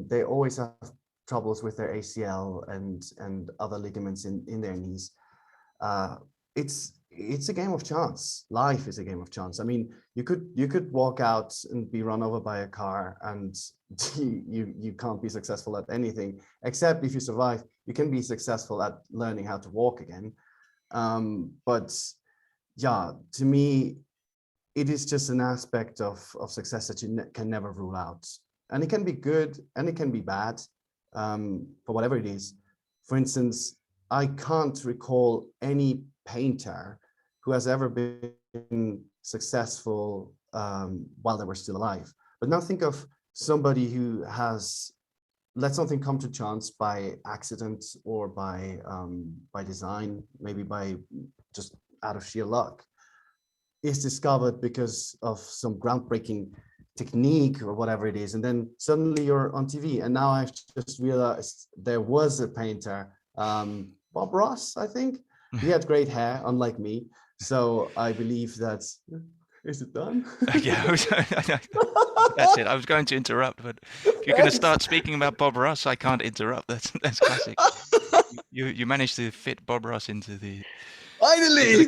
S3: they always have troubles with their ACL and other ligaments in their knees. It's a game of chance. Life is a game of chance. I mean, you could walk out and be run over by a car, and you can't be successful at anything, except if you survive. You can be successful at learning how to walk again. But yeah, to me, it is just an aspect of success that you can never rule out. And it can be good and it can be bad, for whatever it is. For instance, I can't recall any painter who has ever been successful while they were still alive. But now think of somebody who has let something come to chance by accident or by design, maybe by just out of sheer luck, is discovered because of some groundbreaking technique or whatever it is, and then suddenly you're on TV. And now I've just realized there was a painter, Bob Ross, I think. He had great hair, unlike me. So I believe that's. Is it done?
S1: Yeah, that's it. I was going to interrupt, but if you're going to start speaking about Bob Ross, I can't interrupt. That's classic. You managed to fit Bob Ross into the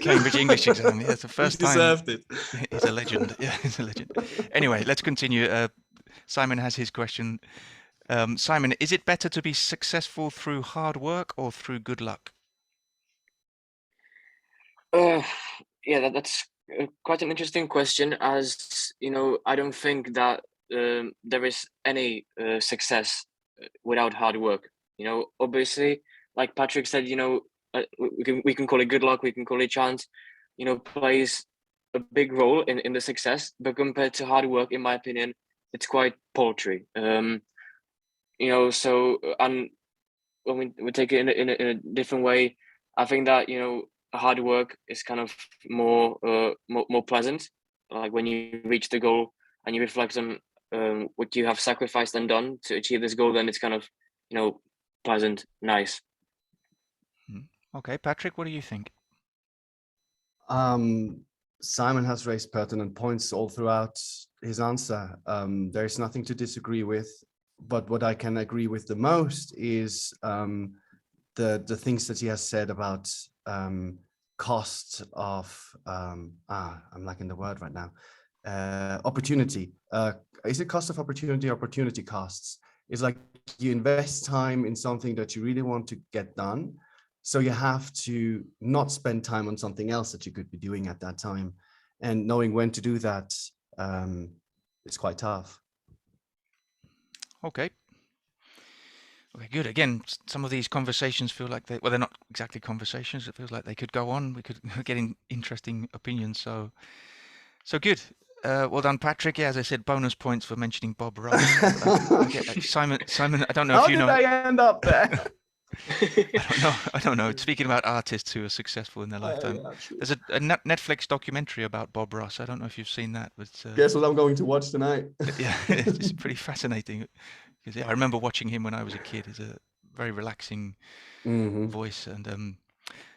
S1: Cambridge English exam. Yeah, it's the first time.
S3: Deserved it.
S1: He's a legend. Yeah, he's a legend. Anyway, let's continue. Simon has his question. Simon, is it better to be successful through hard work or through good luck?
S2: Yeah, that's quite an interesting question. As you know, I don't think that there is any success without hard work. Obviously, like Patrik said, we can call it good luck, we can call it chance. Plays a big role in the success, but compared to hard work, in my opinion, it's quite paltry. So and when we take it in a different way, I think that hard work is kind of more pleasant. Like when you reach the goal and you reflect on what you have sacrificed and done to achieve this goal, then it's kind of pleasant, nice.
S1: Okay, Patrik, what do you think?
S3: Simon has raised pertinent points all throughout his answer. There's nothing to disagree with, but what I can agree with the most is the things that he has said about cost of I'm lacking the word right now. opportunity. Is it cost of opportunity? Opportunity costs. It's like you invest time in something that you really want to get done. So you have to not spend time on something else that you could be doing at that time. And knowing when to do that, it's quite tough.
S1: Okay. Okay, good. Again, some of these conversations feel like well, they're not exactly conversations. It feels like they could go on. We could get interesting opinions. So good. Well done, Patrik. Yeah, as I said, bonus points for mentioning Bob Ross. Simon, I don't know if you know.
S3: How did I end up there?
S1: I don't know. Speaking about artists who are successful in their lifetime, there's a Netflix documentary about Bob Ross. I don't know if you've seen that. But
S3: guess what I'm going to watch tonight?
S1: Yeah, it's pretty fascinating. Because I remember watching him when I was a kid. He's a very relaxing voice, and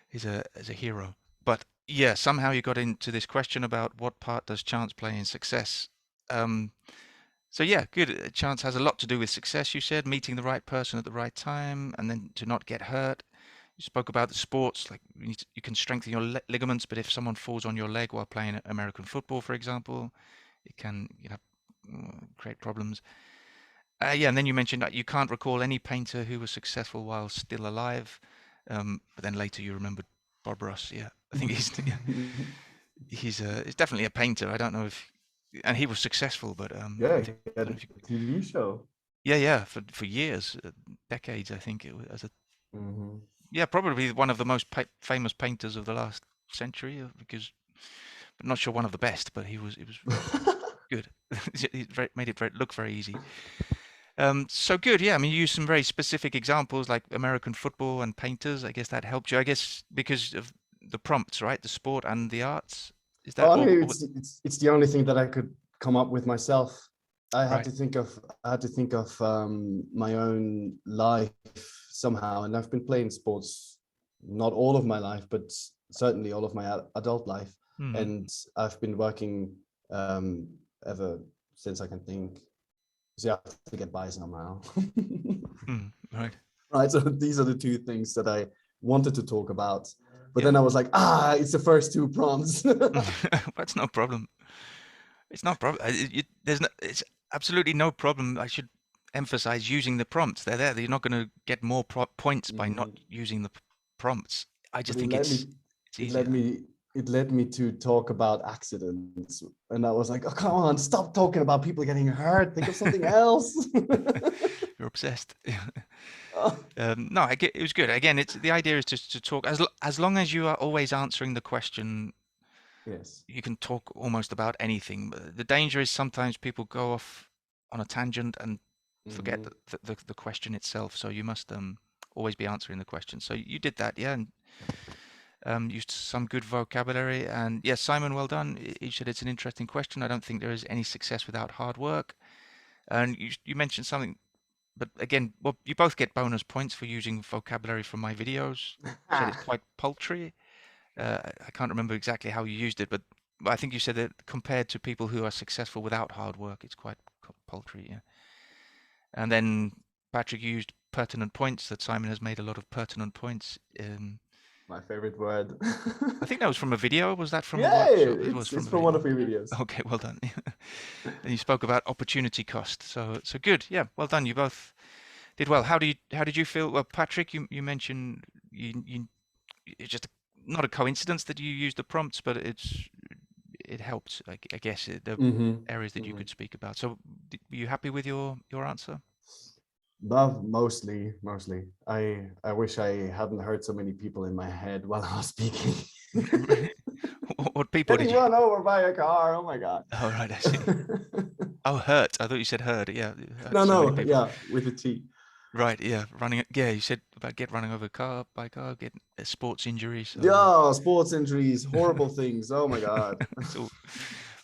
S1: he's a hero. But yeah, somehow you got into this question about what part does chance play in success. So yeah, good. Chance has a lot to do with success. You said meeting the right person at the right time, and then to not get hurt. You spoke about the sports, like you can strengthen your ligaments, but if someone falls on your leg while playing American football, for example, it can create problems. Yeah, and then you mentioned that you can't recall any painter who was successful while still alive, but then later you remembered Bob Ross. Yeah, I think he's definitely a painter. I don't know if, and he was successful, but
S3: yeah, he had a TV show.
S1: Yeah, for years, decades, I think it was as a yeah, probably one of the most famous painters of the last century, but not sure one of the best. But it was good. He made it look very easy. So good, yeah. I mean, you used some very specific examples like American football and painters. I guess that helped you. I guess because of the prompts, right? The sport and the arts. Is that?
S3: Well, I mean, it's the only thing that I could come up with myself. I had to think of my own life somehow, and I've been playing sports not all of my life, but certainly all of my adult life, and I've been working ever since I can think. So you have to get by somehow.
S1: Right.
S3: Right. So these are the two things that I wanted to talk about. But then I was like, it's the first two prompts.
S1: That's no problem. It's no problem. It's absolutely no problem. I should emphasize using the prompts. They're there. You're not going to get more points by not using the prompts. I just think it's easier.
S3: It led me to talk about accidents, and I was like, "Oh, come on, stop talking about people getting hurt. Think of something else."
S1: You're obsessed. No, it was good. Again, the idea is just to talk as long as you are always answering the question.
S3: Yes,
S1: you can talk almost about anything. The danger is sometimes people go off on a tangent and forget the question itself. So you must always be answering the question. So you did that, yeah, and used some good vocabulary. And yes, Simon, well done. You said it's an interesting question. I don't think there is any success without hard work. And you mentioned something, but again, well, you both get bonus points for using vocabulary from my videos. You said it's quite paltry. I can't remember exactly how you used it, but I think you said that compared to people who are successful without hard work, it's quite paltry. Yeah. And then Patrik used pertinent points. That Simon has made a lot of pertinent points.
S3: My favorite word.
S1: I think that was from a video. Was that from?
S3: Yeah,
S1: it was
S3: from one of your videos.
S1: Okay, well done. And you spoke about opportunity cost. So good. Yeah, well done. You both did well. How did you feel? Well, Patrik, you mentioned it's just not a coincidence that you used the prompts, but it helped. I guess the areas that you could speak about. So were you happy with your answer?
S3: Mostly. I wish I hadn't heard so many people in my head while I was speaking.
S1: What people did you
S3: run over by a car? Oh my god!
S1: Oh right, I see. Oh, hurt. I thought you said heard. Yeah.
S3: No, yeah, with a T.
S1: Right, yeah, running. Yeah, you said about running over by a car, get a sports injury. So.
S3: Yeah, sports injuries, horrible things. Oh my god.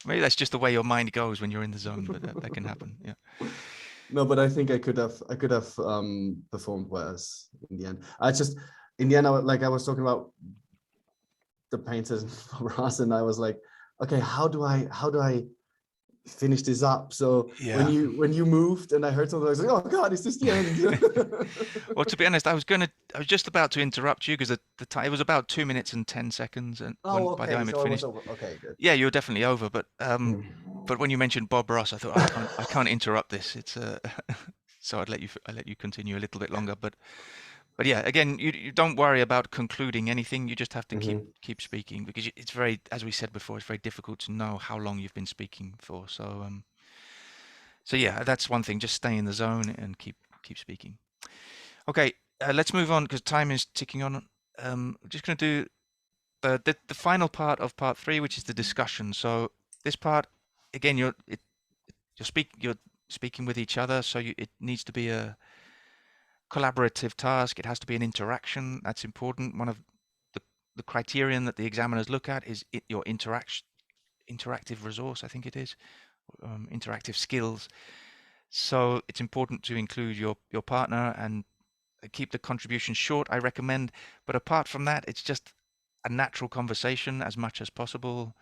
S1: Maybe that's just the way your mind goes when you're in the zone, but that can happen. Yeah.
S3: No, but I think I could have performed worse in the end. In the end, I was talking about the painters and Ross, and I was like, okay, how do I finish this up? So when you moved and I heard something, I was like, oh god, is this the end?
S1: Well, to be honest, I was just about to interrupt you because the time, it was about 2 minutes and 10 seconds, and by the time it finished,
S3: okay, good.
S1: Yeah, you were definitely over, but But when you mentioned Bob Ross, I thought I can't interrupt this. It's so I'd let you continue a little bit longer. But yeah, again, you don't worry about concluding anything. You just have to keep speaking, because it's very, as we said before, it's very difficult to know how long you've been speaking for. So so yeah, that's one thing. Just stay in the zone and keep speaking. Okay, let's move on because time is ticking on. We're just going to do the final part of part 3, which is the discussion. So this part, again, you're speaking with each other, so it needs to be a collaborative task. It has to be an interaction. That's important. One of the criterion that the examiners look at is your interactive resource, I think it is, interactive skills. So it's important to include your partner and keep the contribution short, I recommend. But apart from that, it's just a natural conversation as much as possible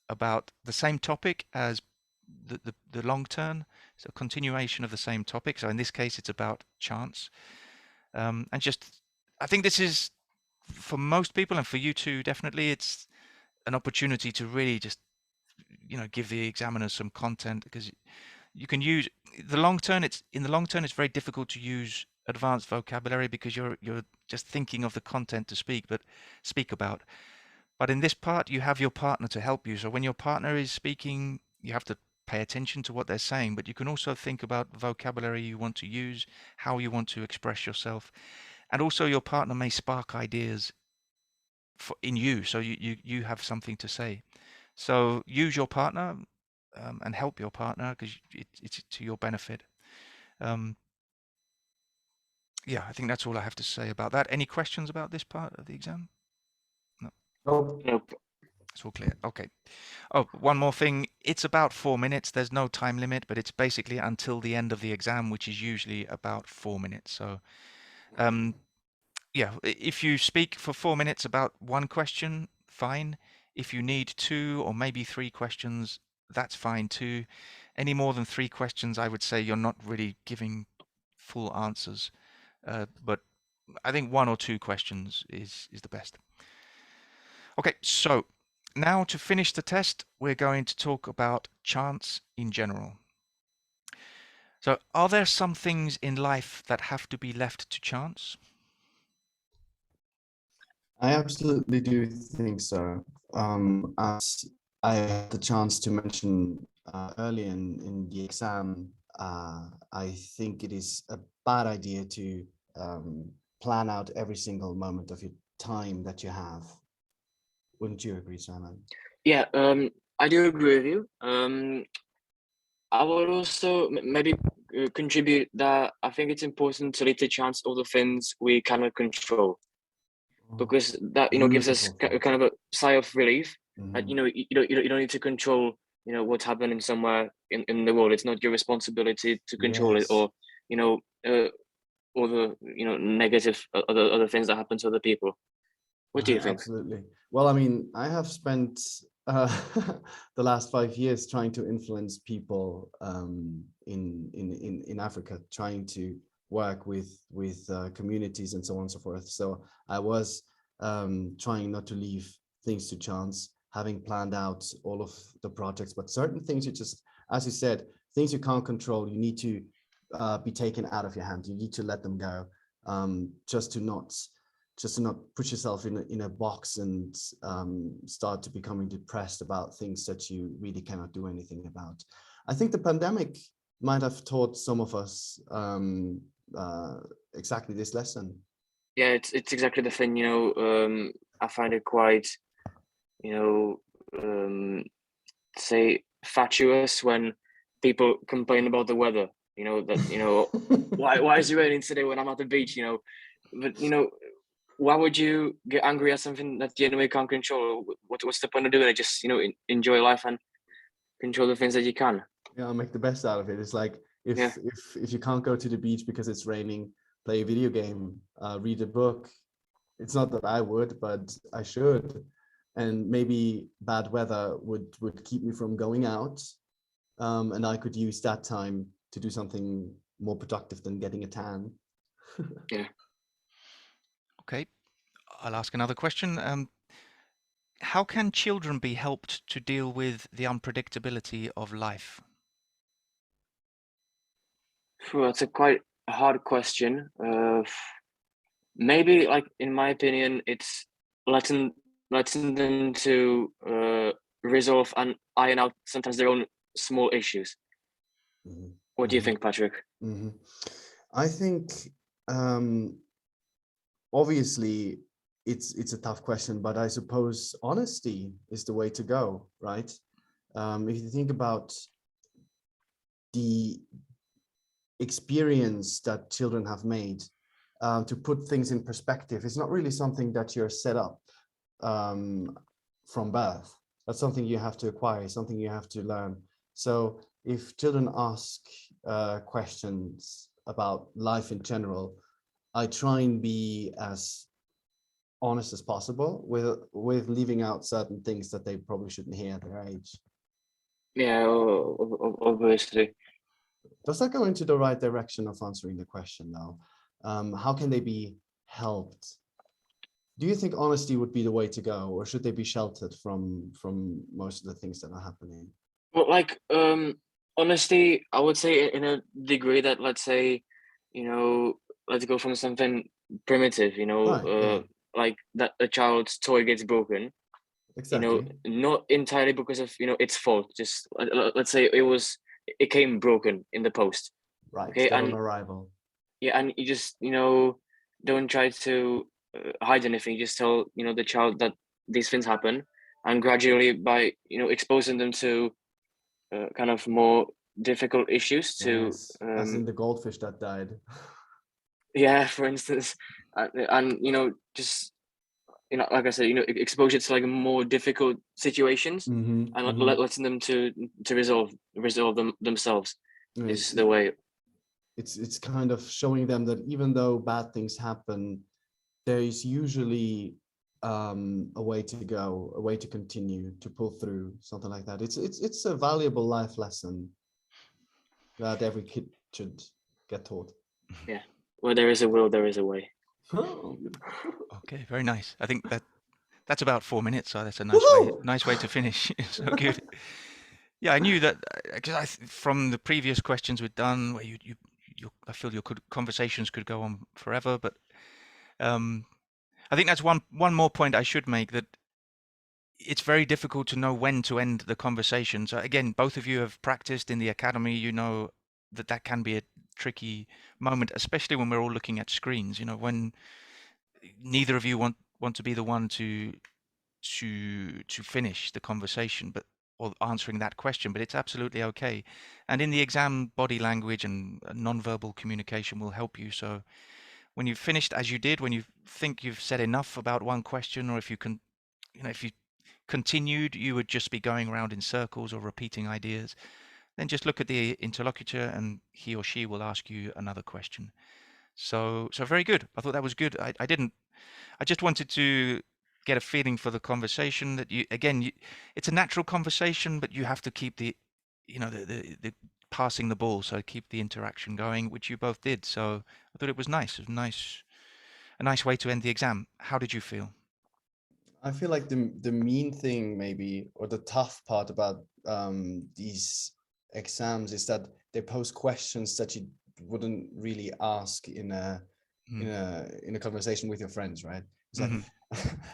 S1: about the same topic as the long term. So continuation of the same topic. So in this case, it's about chance. And just, I think this is, for most people, and for you too, definitely, it's an opportunity to really just, give the examiners some content, because you can use the long term. In the long term, it's very difficult to use advanced vocabulary because you're just thinking of the content to speak about. But in this part, you have your partner to help you. So when your partner is speaking, you have to pay attention to what they're saying, but you can also think about vocabulary you want to use, how you want to express yourself. And also your partner may spark ideas in you, so you have something to say. So use your partner and help your partner, because it's to your benefit. Yeah, I think that's all I have to say about that. Any questions about this part of the exam? No.
S2: Nope.
S1: It's all clear. Okay. Oh, one more thing. It's about 4 minutes. There's no time limit, but it's basically until the end of the exam, which is usually about 4 minutes. So, yeah, if you speak for 4 minutes about one question, fine. If you need 2 or maybe 3 questions, that's fine too. Any more than 3 questions, I would say you're not really giving full answers. But I think 1 or 2 questions is the best. Okay, so now to finish the test, we're going to talk about chance in general. So are there some things in life that have to be left to chance?
S3: I absolutely do think so. As I had the chance to mention earlier in the exam, I think it is a bad idea to plan out every single moment of your time that you have. Wouldn't you agree, Simon?
S2: Yeah, I do agree with you. I would also maybe contribute that I think it's important to leave to chance all the things we cannot control, because that gives us kind of a sigh of relief. That you don't need to control what's happening somewhere in the world. It's not your responsibility to control it, or all the negative other things that happen to other people. What do you think?
S3: Absolutely. Well, I mean, I have spent the last 5 years trying to influence people in Africa, trying to work with communities and so on and so forth. So I was trying not to leave things to chance, having planned out all of the projects, but certain things you just, as you said, things you can't control, you need to be taken out of your hand. You need to let them go, just to not put yourself in a box and start to becoming depressed about things that you really cannot do anything about. I think the pandemic might have taught some of us exactly this lesson.
S2: Yeah, it's exactly the thing. I find it quite, say fatuous when people complain about the weather. Why is it raining today when I'm at the beach? But why would you get angry at something that you anyway can't control? What's the point of doing it? Just enjoy life and control the things that you can.
S3: Yeah, I'll make the best out of it. It's like if you can't go to the beach because it's raining, play a video game, read a book. It's not that I would, but I should. And maybe bad weather would keep me from going out, and I could use that time to do something more productive than getting a tan.
S2: Yeah.
S1: Okay, I'll ask another question. how can children be helped to deal with the unpredictability of life?
S2: Phew, that's a quite hard question. Maybe, like, in my opinion, it's letting them to resolve and iron out sometimes their own small issues.
S3: Mhm.
S2: What do you think, Patrik?
S3: Mhm. I think obviously it's a tough question, but I suppose honesty is the way to go, right? If you think about the experience that children have made, to put things in perspective, it's not really something that you're set up from birth. That's something you have to acquire, something you have to learn. So if children ask questions about life in general, I try and be as honest as possible with leaving out certain things that they probably shouldn't hear at their age.
S2: Yeah, obviously.
S3: Does that go into the right direction of answering the question though? How can they be helped? Do you think honesty would be the way to go, or should they be sheltered from most of the things that are happening?
S2: Well, like, honesty, I would say in a degree that, let's say, let's go from something primitive,
S3: Right, yeah,
S2: like that a child's toy gets broken,
S3: exactly.
S2: not entirely because of, its fault. Just let's say it came broken in the post.
S3: Right,
S2: Okay,
S3: dead on
S2: and
S3: arrival.
S2: yeah, and you just, don't try to hide anything. You just tell, the child that these things happen, and gradually, by exposing them to kind of more difficult issues to
S3: Yes, as in the goldfish that died.
S2: yeah, for instance, and just, like I said, exposure to like more difficult situations, and letting them to resolve them themselves is
S3: It's
S2: the way.
S3: it's kind of showing them that even though bad things happen, there is usually a way to go, a way to continue, to pull through, something like that. It's a valuable life lesson that every kid should get taught.
S2: Yeah, where there is a will, there is a way.
S3: Oh,
S1: Okay, very nice. I think that's about 4 minutes, so that's a
S3: woohoo!
S1: nice way to finish. So good. Yeah, I knew that because from the previous questions we've done, where I feel your conversations could go on forever, but um, I think that's one more point I should make, that it's very difficult to know when to end the conversation. So again, both of you have practiced in the academy. You know that that can be a tricky moment, especially when we're all looking at screens. When neither of you want to be the one to finish the conversation, but or answering that question. But it's absolutely okay. And in the exam, body language and non-verbal communication will help you. So when you've finished, as you did, when you think you've said enough about one question, or if you can, if you continued, you would just be going around in circles or repeating ideas. Then just look at the interlocutor, and he or she will ask you another question. So very good. I thought that was good. I didn't. I just wanted to get a feeling for the conversation, that it's a natural conversation, but you have to keep the passing the ball, so keep the interaction going, which you both did. So I thought it was nice. It was a nice way to end the exam. How did you feel?
S3: I feel like the mean thing maybe, or the tough part about these exams, is that they pose questions that you wouldn't really ask in a conversation with your friends, right? It's like,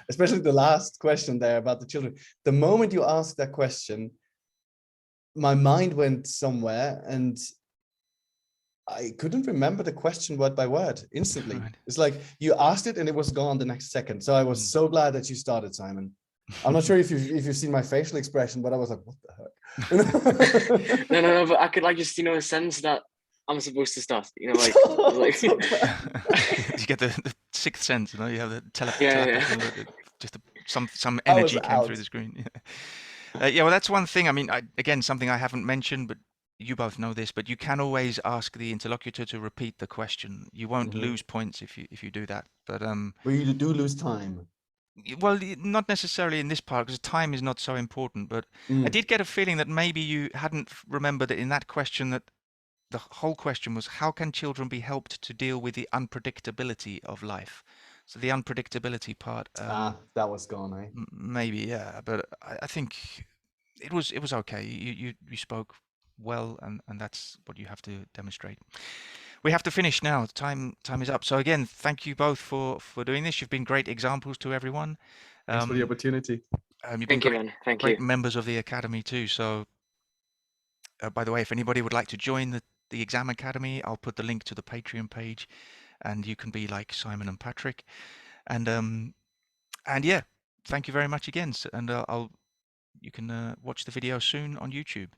S3: especially the last question there about the children. The moment you ask that question, my mind went somewhere and I couldn't remember the question word by word instantly.
S1: Right.
S3: It's like you asked it and it was gone the next second. So I was so glad that you started, Simon. I'm not sure if you've seen my facial expression, but I was like, what the heck?
S2: No, but I could, like, just sense that I'm supposed to start. Like,
S3: So glad.
S1: You get the sixth sense, you have the
S2: Yeah.
S1: telepathy, just some
S3: I was
S1: energy came through
S3: out.
S1: the screen. Yeah, well, that's one thing. I mean, again, something I haven't mentioned, but you both know this, but you can always ask the interlocutor to repeat the question. You won't lose points if you do that. But
S3: But you do lose time.
S1: well, not necessarily in this part, because time is not so important. But I did get a feeling that maybe you hadn't remembered in that question that the whole question was, how can children be helped to deal with the unpredictability of life? So the unpredictability part,
S3: that was gone, eh?
S1: maybe, yeah, but I think it was okay. You spoke well, and that's what you have to demonstrate. We have to finish now. Time is up. So again, thank you both for doing this. You've been great examples to everyone.
S3: Thanks for the opportunity.
S1: You've been
S2: Thank you,
S1: great,
S2: man. Thank
S1: great
S2: you.
S1: members of the academy too. So, by the way, if anybody would like to join the exam academy, I'll put the link to the Patreon page, and you can be like Simon and Patrik. And yeah, thank you very much again. And you can watch the video soon on YouTube.